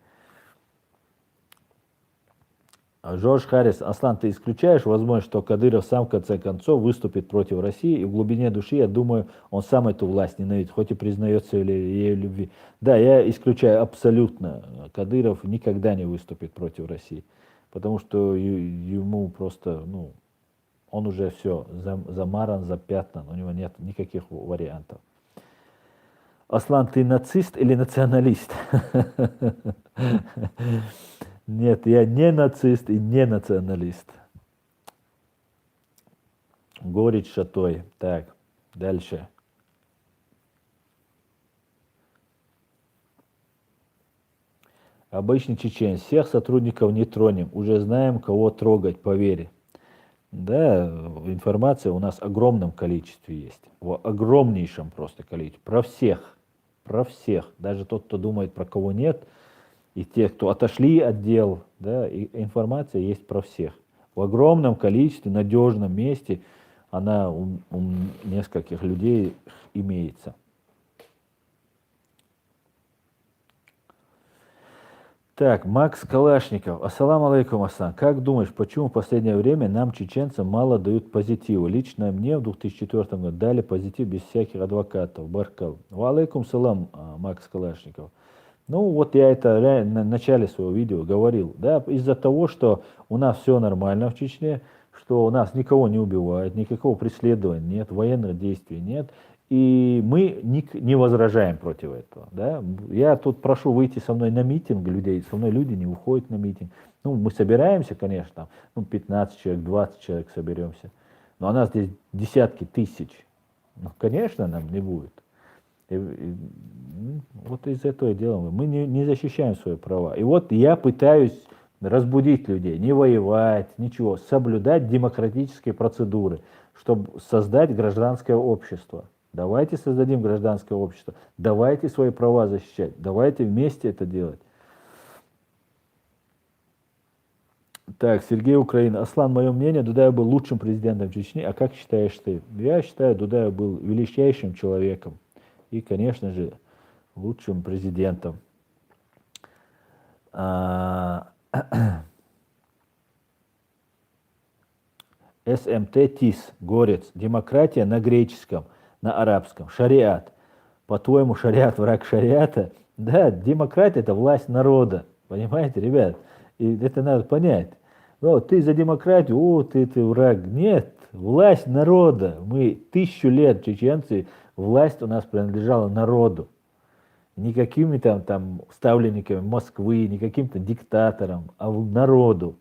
Жорж Харрис, Аслан, ты исключаешь возможность, что Кадыров сам в конце концов выступит против России, и в глубине души, я думаю, он сам эту власть ненавидит, хоть и признается ее любви. Да, я исключаю абсолютно. Кадыров никогда не выступит против России, потому что ему просто, ну, он уже все замаран, запятнан, у него нет никаких вариантов. Аслан, ты нацист или националист? Нет, я не нацист и не националист. Горечь шатой. Так, дальше. Обычный чеченец. Всех сотрудников не тронем. Уже знаем, кого трогать, поверь. Да, информация у нас в огромном количестве есть. В огромнейшем просто количестве. Про всех. Про всех. Даже тот, кто думает, про кого нет. И те, кто отошли от дел. Да, и информация есть про всех. В огромном количестве, надежном месте она у нескольких людей имеется. Так, Макс Калашников. Ассаламу алейкум, Асан. Как думаешь, почему в последнее время нам, чеченцам, мало дают позитива? Лично мне в 2004 году дали позитив без всяких адвокатов. Баркал. Ва алейкум салам, Макс Калашников. Ну, вот я это в начале своего видео говорил. Да, из-за того, что у нас все нормально в Чечне, что у нас никого не убивают, никакого преследования нет, военных действий нет. И мы не возражаем против этого. Да? Я тут прошу выйти со мной на митинг людей, со мной люди не выходят на митинг. Ну, мы собираемся, конечно, там, ну, 15 человек, 20 человек соберемся. Но у нас здесь десятки тысяч. Ну, конечно, нам не будет. Вот из этого делаем. Мы не защищаем свои права. И вот я пытаюсь разбудить людей, не воевать, ничего, соблюдать демократические процедуры, чтобы создать гражданское общество. Давайте создадим гражданское общество, давайте свои права защищать, давайте вместе это делать. Так, Сергей Украина. Аслан, мое мнение, Дудаев был лучшим президентом Чечни, а как считаешь ты? Я считаю, Дудаев был величайшим человеком и, конечно же, лучшим президентом. СМТ ТИС, Горец, демократия на греческом, на арабском, шариат. По-твоему, шариат враг шариата? Да, демократия это власть народа, понимаете, ребят? И это надо понять. О, ты за демократию, о, ты враг. Нет, власть народа. Мы 1000 лет, чеченцы, власть у нас принадлежала народу. Не какими-то там ставленниками Москвы, не каким-то диктаторам, а народу.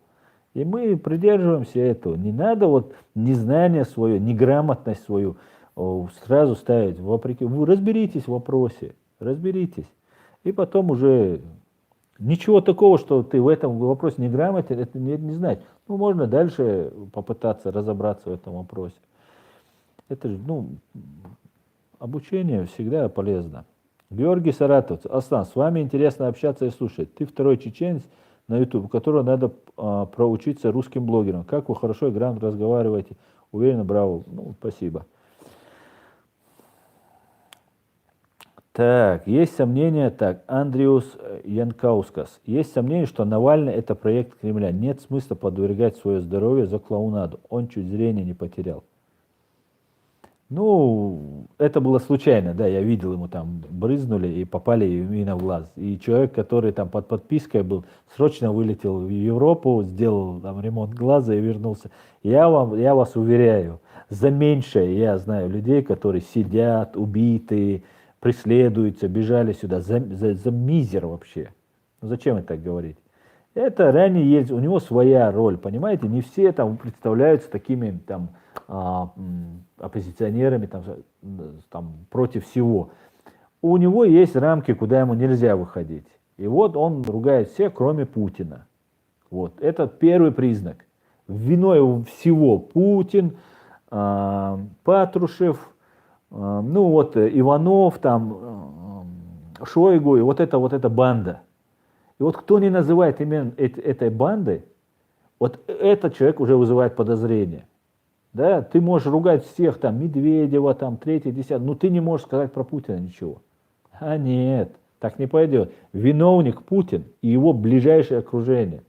И мы придерживаемся этого. Не надо вот незнание свое, неграмотность свою сразу ставить вопреки. Вы разберитесь в вопросе, разберитесь. И потом уже ничего такого, что ты в этом вопросе неграмотен, это не знать. Ну, можно дальше попытаться разобраться в этом вопросе. Это же, ну, обучение всегда полезно. Георгий Саратовец. Аслан, с вами интересно общаться и слушать. Ты второй чеченец на YouTube, у которого надо проучиться русским блогерам. Как вы хорошо и грамотно разговариваете. Уверенно, браво. Ну, спасибо. Так, есть сомнения, так, Андриус Янкаускас. Есть сомнение, что Навальный это проект Кремля. Нет смысла подвергать свое здоровье за клоунаду. Он чуть зрения не потерял. Ну, это было случайно, да, я видел, ему там брызнули и попали именно в глаз. И человек, который там под подпиской был, срочно вылетел в Европу, сделал там ремонт глаза и вернулся. Я вас уверяю, за меньшее я знаю людей, которые сидят, убитые, преследуются, бежали сюда, за мизер вообще. Ну, зачем это так говорить? Это ранее есть, у него своя роль, понимаете? Не все там представляются такими там оппозиционерами там, против всего. У него есть рамки, куда ему нельзя выходить. И вот он ругает всех, кроме Путина. Вот. Это первый признак. Виной всего Путин, Патрушев, ну вот Иванов, там, Шойгу, и вот эта банда. И вот кто не называет именно этой бандой, вот этот человек уже вызывает подозрение. Да, ты можешь ругать всех, там, Медведева, там, 3-й, 10-й, но ты не можешь сказать про Путина ничего. А нет, так не пойдет. Виновник Путин и его ближайшее окружение.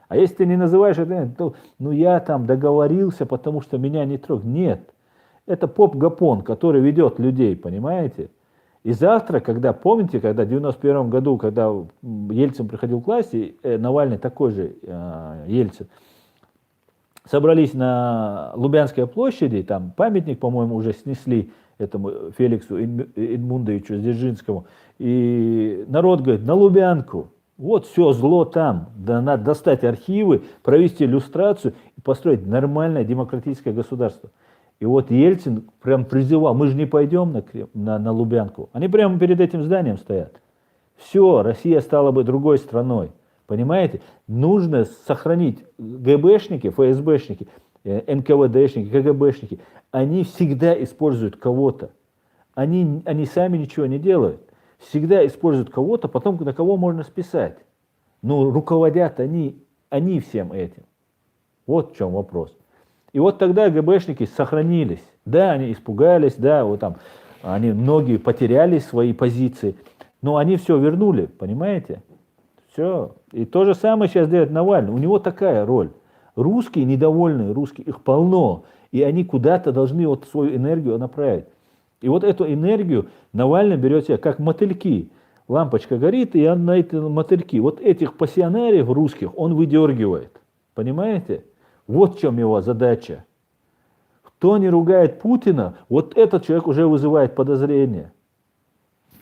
А если ты не называешь это, то, ну, я там договорился, потому что меня не трогают. Нет, это поп-гапон, который ведет людей, понимаете? И завтра, когда, помните, когда в 91 году, когда Ельцин приходил к власти, Навальный такой же Ельцин, собрались на Лубянской площади, там памятник, по-моему, уже снесли этому Феликсу Эдмундовичу Дзержинскому. И народ говорит, на Лубянку. Вот все зло там. Да надо достать архивы, провести иллюстрацию и построить нормальное демократическое государство. И вот Ельцин прям призывал, мы же не пойдем на Лубянку. Они прямо перед этим зданием стоят. Все, Россия стала бы другой страной. Понимаете? Нужно сохранить ГБшники, ФСБшники, НКВДшники, КГБшники. Они всегда используют кого-то. Они сами ничего не делают. Всегда используют кого-то, потом на кого можно списать. Но руководят они всем этим. Вот в чем вопрос. И вот тогда ГБшники сохранились. Да, они испугались, да, вот там, они многие потеряли свои позиции, но они все вернули, понимаете? Все. И то же самое сейчас делает Навальный. У него такая роль. Русские недовольные, русские, их полно. И они куда-то должны вот свою энергию направить. И вот эту энергию Навальный берет себе, как мотыльки. Лампочка горит, и он на эти мотыльки. Вот этих пассионариев русских он выдергивает. Понимаете? Вот в чем его задача. Кто не ругает Путина, вот этот человек уже вызывает подозрения.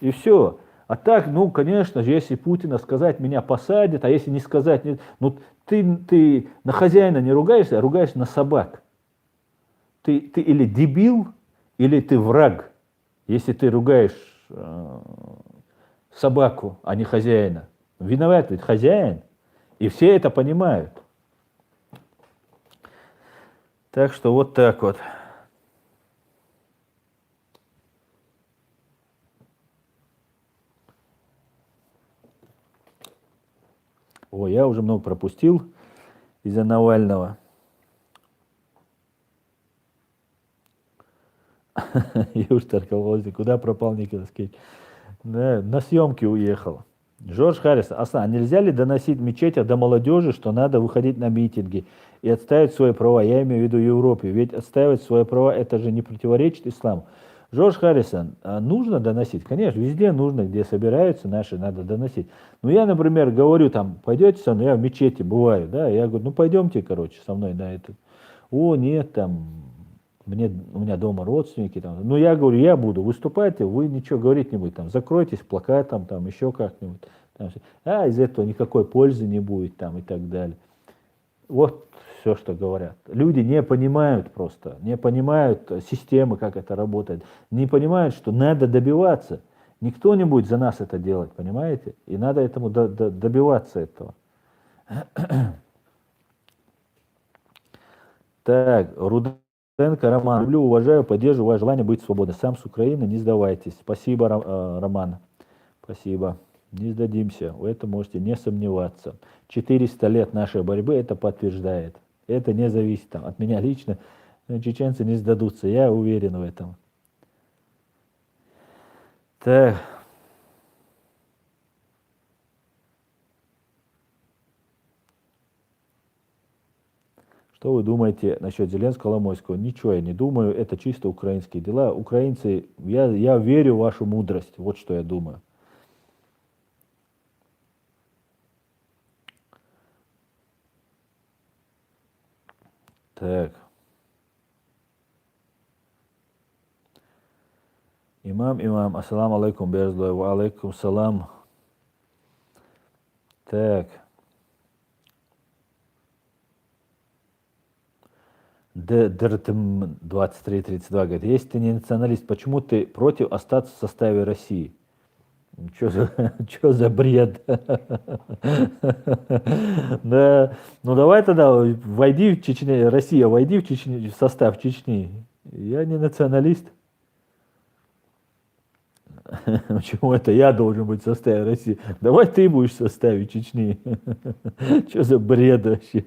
И все. А так, ну, конечно же, если Путина сказать, меня посадят, а если не сказать, нет, ну, ты на хозяина не ругаешься, а ругаешься на собак. Ты или дебил, или ты враг, если ты ругаешь собаку, а не хозяина. Виноват ведь хозяин, и все это понимают. Так что вот так вот. Ой, я уже много пропустил из-за Навального. Южтар Колхозник, куда пропал Николас Кейдж? Да, на съемки уехал. Джордж Харрис, а нельзя ли доносить в мечетях до молодежи, что надо выходить на митинги и отстаивать свои права? Я имею в виду Европе. Ведь отстаивать свои права, это же не противоречит исламу. Джордж Харрисон, нужно доносить? Конечно, везде нужно, где собираются наши, надо доносить. Но я, например, говорю, там, пойдете со мной, я в мечети бываю, да, я говорю, ну пойдемте, короче, со мной на это. О, нет, там, у меня дома родственники, там. Ну, я говорю, я буду, выступайте, вы ничего говорить не будете, там, закройтесь плакатом, там, еще как-нибудь. Там, из этого никакой пользы не будет, там, и так далее. Вот все, что говорят. Люди не понимают просто, не понимают системы, как это работает, не понимают, что надо добиваться. Никто не будет за нас это делать, понимаете? И надо этому добиваться этого. Так, Руденко Роман. Люблю, уважаю, поддерживаю ваше желание быть свободным. Сам с Украины, не сдавайтесь. Спасибо, Роман. Спасибо. Не сдадимся. В этом можете не сомневаться. 400 лет нашей борьбы это подтверждает. Это не зависит от меня лично. Чеченцы не сдадутся. Я уверен в этом. Так. Что вы думаете насчет Зеленского, Коломойского? Ничего я не думаю, это чисто украинские дела. Украинцы, я верю в вашу мудрость, вот что я думаю. Так. Имам, ассаламу алейкум, Берзлой, ва алейкум салам. Так. Дертм 2332 говорит, если ты не националист, почему ты против остаться в составе России? Что за бред? Да, ну давай тогда войди в Чечню, Россия, войди в Чечню, в состав Чечни. Я не националист. Почему это я должен быть в составе России? Давай ты будешь в составе Чечни. Что за бред вообще?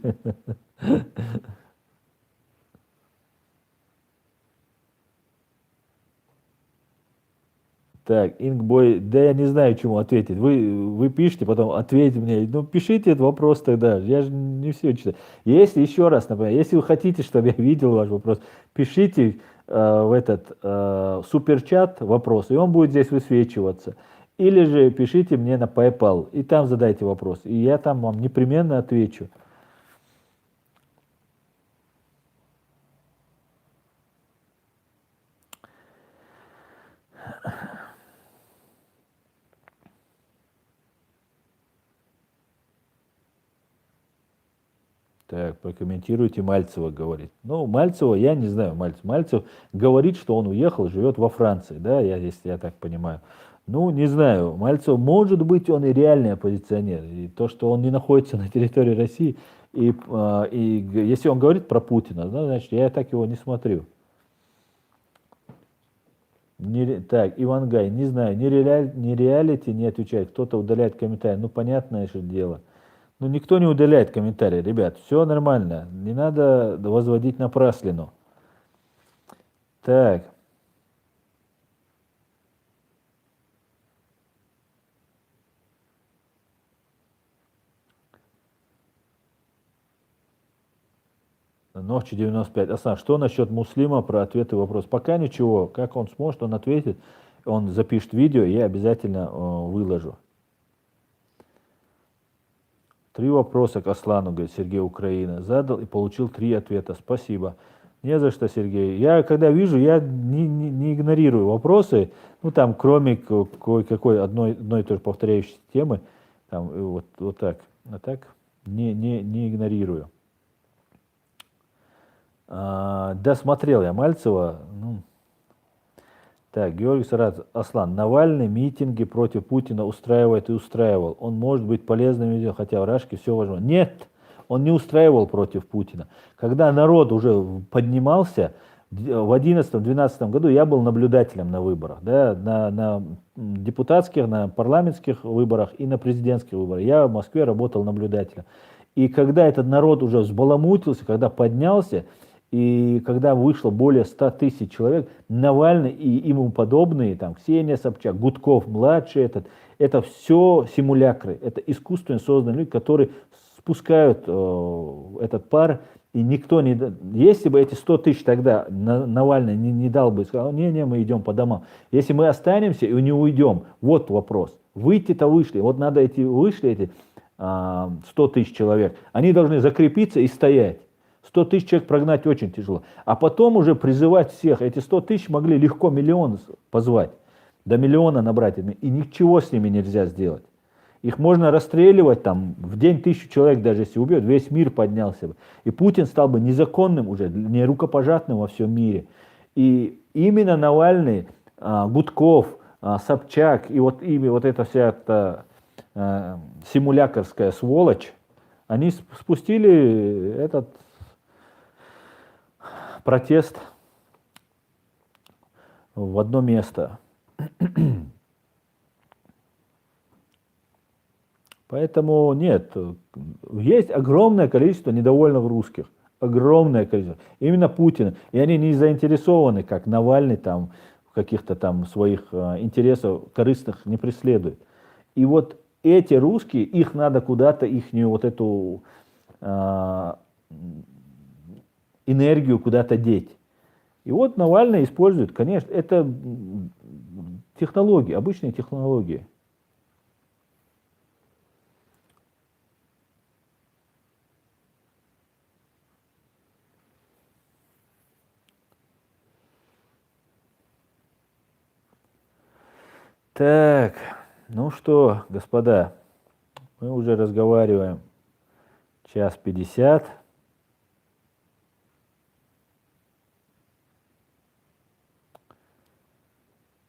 Так, Ингбой, да я не знаю, чему ответить. Вы пишите, потом ответьте мне. Ну, пишите этот вопрос тогда. Я же не все читаю. Если еще раз, например, если вы хотите, чтобы я видел ваш вопрос, пишите в этот суперчат вопрос, и он будет здесь высвечиваться. Или же пишите мне на PayPal, и там задайте вопрос. И я там вам непременно отвечу. Так, прокомментируйте Мальцева, говорит. Ну, Мальцева, я не знаю, Мальцев говорит, что он уехал, живет во Франции, да, если я так понимаю. Ну, не знаю, Мальцев, может быть, он и реальный оппозиционер. И то, что он не находится на территории России, если он говорит про Путина, ну, значит, я так его не смотрю. Так, Ивангай, не знаю, ни реалити не отвечает, кто-то удаляет комментарий. Ну, понятное же дело. Ну, никто не удаляет комментарии, ребят, все нормально, не надо возводить напраслину. Так. Ночь 95. Асан, что насчет Муслима про ответы и вопрос? Пока ничего. Как он сможет, он ответит. Он запишет видео, и я обязательно выложу. 3 вопроса к Аслану, говорит Сергей Украина. Задал и получил 3 ответа. Спасибо. Не за что, Сергей. Я когда вижу, я не игнорирую вопросы. Ну там, кроме кое-какой одной и той же повторяющейся темы. Там, вот так. А так не игнорирую. Да, смотрел я Мальцева. Ну. Так, Георгий Сарат, Аслан, Навальный митинги против Путина устраивает и устраивал. Он может быть полезным видео, хотя в Рашке все важно. Нет, он не устраивал против Путина. Когда народ уже поднимался, в 2011-2012 году я был наблюдателем на выборах. Да, на депутатских, на парламентских выборах и на президентских выборах. Я в Москве работал наблюдателем. И когда этот народ уже взбаламутился, когда поднялся, и когда вышло более 100 тысяч человек, Навальный и ему подобные, там, Ксения Собчак, Гудков, младший это все симулякры, это искусственно созданные люди, которые спускают этот пар, и никто не... Если бы эти 100 тысяч тогда Навальный не дал бы, сказал, не, мы идем по домам. Если мы останемся и не уйдем, вот вопрос. Выйти-то вышли, вот надо вышли эти 100 тысяч человек, они должны закрепиться и стоять. 100 тысяч человек прогнать очень тяжело. А потом уже призывать всех. Эти 100 тысяч могли легко миллион позвать. До миллиона набрать. И ничего с ними нельзя сделать. Их можно расстреливать там, в день 1000 человек, даже если убьет, весь мир поднялся бы. И Путин стал бы незаконным уже, не рукопожатным во всем мире. И именно Навальный, Гудков, Собчак и вот эта вся эта симулякорская сволочь, они спустили этот протест в одно место. Поэтому нет, есть огромное количество недовольных русских, огромное количество, именно Путина, и они не заинтересованы, как Навальный там в каких-то там своих интересов корыстных не преследует. И вот эти русские, их надо куда-то, ихнюю вот эту энергию куда-то деть. И вот Навальный использует, конечно, это технологии, обычные технологии. Так, ну что, господа, мы уже разговариваем 1:50.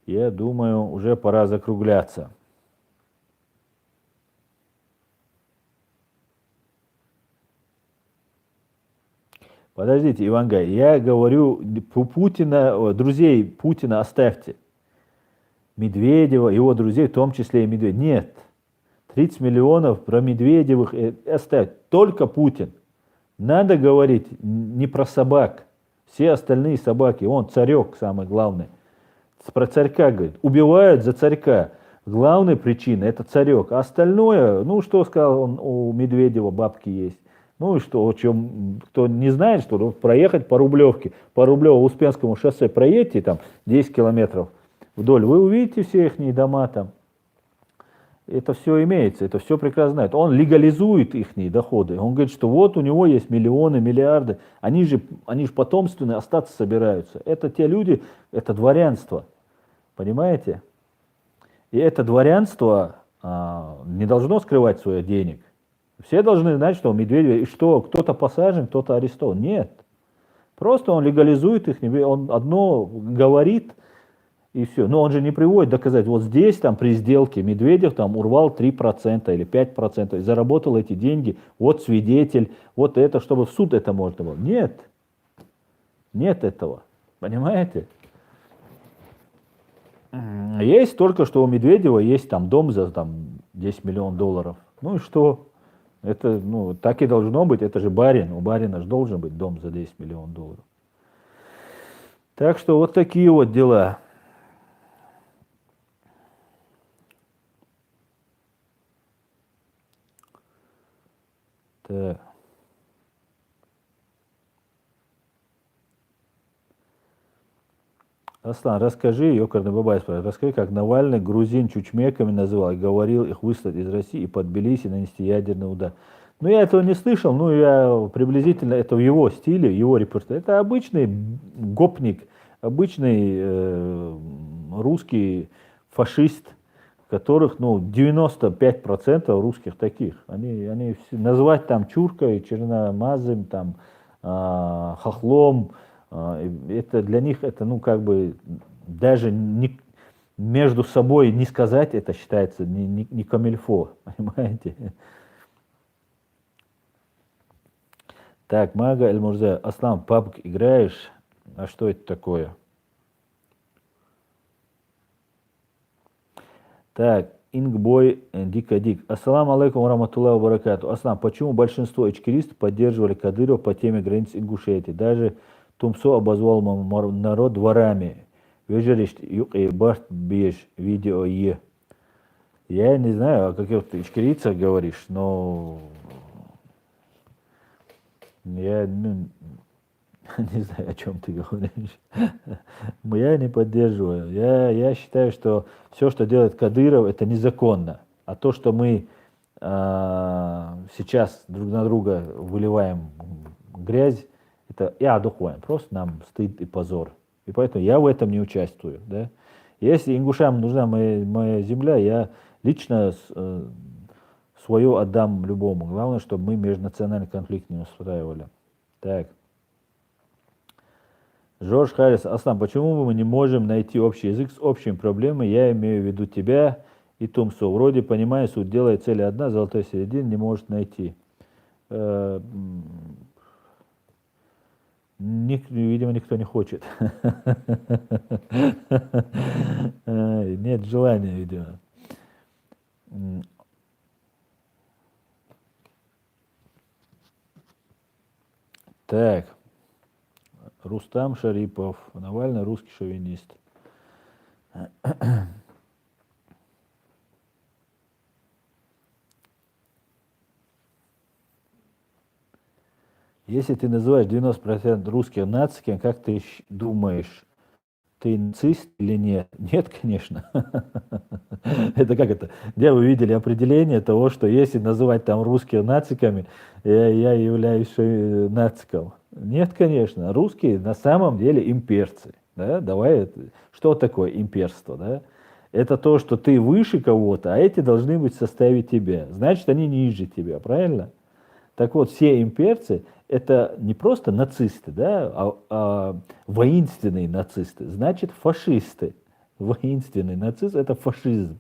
Я думаю, уже пора закругляться. Подождите, Ивангай, я говорю, Путина, друзей Путина оставьте. Медведева, его друзей, в том числе и Медведева. Нет. 30 миллионов про Медведевых оставить. Только Путин. Надо говорить не про собак. Все остальные собаки. Он царек самый главный. Про царька говорит. Убивают за царька. Главная причина это царек. А остальное, ну что сказал он, у Медведева бабки есть. Ну и что, о чем, кто не знает, что проехать по Рублевке, по Рублево-Успенскому шоссе проедьте там 10 километров вдоль, вы увидите все их дома там. Это все имеется, это все прекрасно знает. Он легализует их доходы. Он говорит, что вот у него есть миллионы, миллиарды. Они же потомственные, остаться собираются. Это те люди, это дворянство. Понимаете? И это дворянство не должно скрывать своих денег. Все должны знать, что у Медведева, и что кто-то посажен, кто-то арестован. Нет. Просто он легализует их, он одно говорит, и все. Но он же не приводит доказать. Вот здесь, там, при сделке Медведев там урвал 3% или 5%, и заработал эти деньги. Вот свидетель, вот это, чтобы в суд это можно было. Нет. Нет этого. Понимаете? Есть только, что у Медведева есть там дом за там, 10 миллионов долларов. Ну и что? Это, ну, так и должно быть. Это же барин. У барина же должен быть дом за 10 миллионов долларов. Так что вот такие вот дела. Так. Аслан, расскажи, Йокарный Бабай спрашивает, расскажи, как Навальный грузин чучмеками называл и говорил их выслать из России и под Тбилиси нанести ядерный удар. Ну, я этого не слышал, ну, я приблизительно, это в его стиле, его репертуар. Это обычный гопник, обычный русский фашист, которых, ну, 95% русских таких. Они все, назвать там чуркой, черномазым, там, хохлом, это для них, это, ну, как бы, даже не, между собой не сказать, это считается не камильфо, понимаете? Так, Мага Эль-Мурзе, Аслан, пабг играешь? А что это такое? Так, Ингбой Дикадик. Ассаламу алейкум раматуллахи ва баракату. Аслан, почему большинство ичкеристов поддерживали Кадырова по теме границ Ингушетии? Даже Тумсо обозвал народ ворами. Вежеришь юк башт беш видео е. Я не знаю, о каких ты ичкерийцах говоришь, но я, ну, не знаю, о чем ты говоришь. Я не поддерживаю. Я считаю, что все, что делает Кадыров, это незаконно. А то, что мы сейчас друг на друга выливаем грязь, это я духуем. Просто нам стыд и позор. И поэтому я в этом не участвую. Да? Если ингушам нужна моя земля, я лично свое отдам любому. Главное, чтобы мы межнациональный конфликт не устраивали. Так. Жорж Харрис, Аслан, почему мы не можем найти общий язык с общими проблемами? Я имею в виду тебя и Тумсо. Вроде понимаю, суть дела и цель одна, золотой середины не может найти. Видимо, никто не хочет. Нет желания, видимо. Так. Рустам Шарипов, Навальный русский шовинист. Если ты называешь 90% русских нациками, как ты думаешь, ты нацист или нет? Нет, конечно. Это как это? Где вы видели определение того, что если называть там русских нациками, я являюсь нациком? Нет, конечно. Русские на самом деле имперцы. Да? Давай, что такое имперство? Да? Это то, что ты выше кого-то, а эти должны быть в составе тебя. Значит, они ниже тебя, правильно? Так вот, все имперцы это не просто нацисты, да, а воинственные нацисты. Значит, фашисты. Воинственный нацист это фашизм.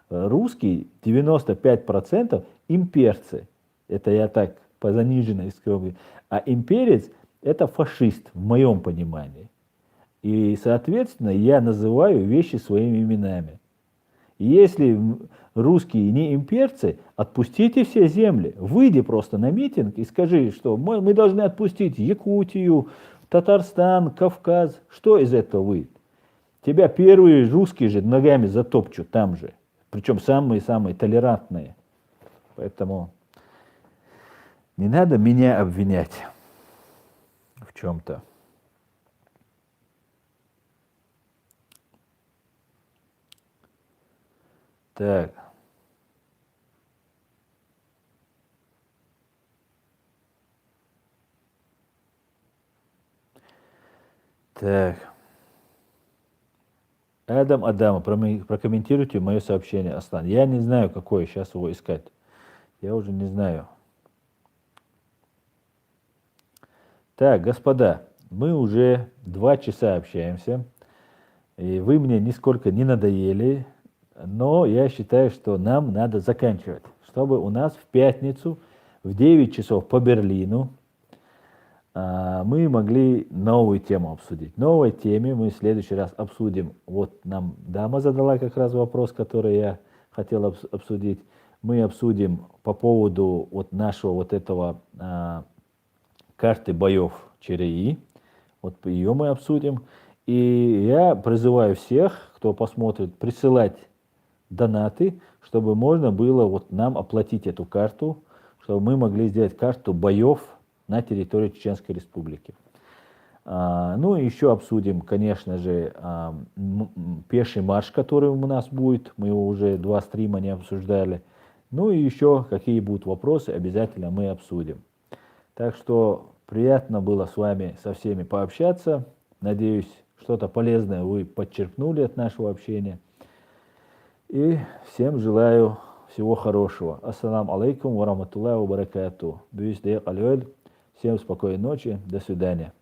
Русский 95% имперцы. Это я так по заниженной скромке. А имперец это фашист в моем понимании. И, соответственно, я называю вещи своими именами. Если русские не имперцы, отпустите все земли. Выйди просто на митинг и скажи, что мы должны отпустить Якутию, Татарстан, Кавказ. Что из этого выйдет? Тебя первые русские же ногами затопчут там же. Причем самые-самые толерантные. Поэтому не надо меня обвинять в чем-то. Так. Так. Адама, прокомментируйте мое сообщение, Аслан. Я не знаю, какое сейчас его искать. Я уже не знаю. Так, господа, мы уже 2 часа общаемся, и вы мне нисколько не надоели, но я считаю, что нам надо заканчивать, чтобы у нас в пятницу в 9 часов по Берлину мы могли новую тему обсудить. В новой теме мы в следующий раз обсудим. Вот нам дама задала как раз вопрос, который я хотел обсудить. Мы обсудим по поводу вот нашего вот этого карты боев ЧРИ. Вот ее мы обсудим. И я призываю всех, кто посмотрит, присылать донаты, чтобы можно было вот нам оплатить эту карту, чтобы мы могли сделать карту боев на территории Чеченской Республики. Ну и еще обсудим, конечно же, пеший марш, который у нас будет. Мы его уже 2 стрима не обсуждали. Ну и еще какие будут вопросы, обязательно мы обсудим. Так что приятно было с вами со всеми пообщаться. Надеюсь, что-то полезное вы подчеркнули от нашего общения. И всем желаю всего хорошего. Ассаламу алейкум ва рахматуллахи ва баракату. Всем спокойной ночи. До свидания.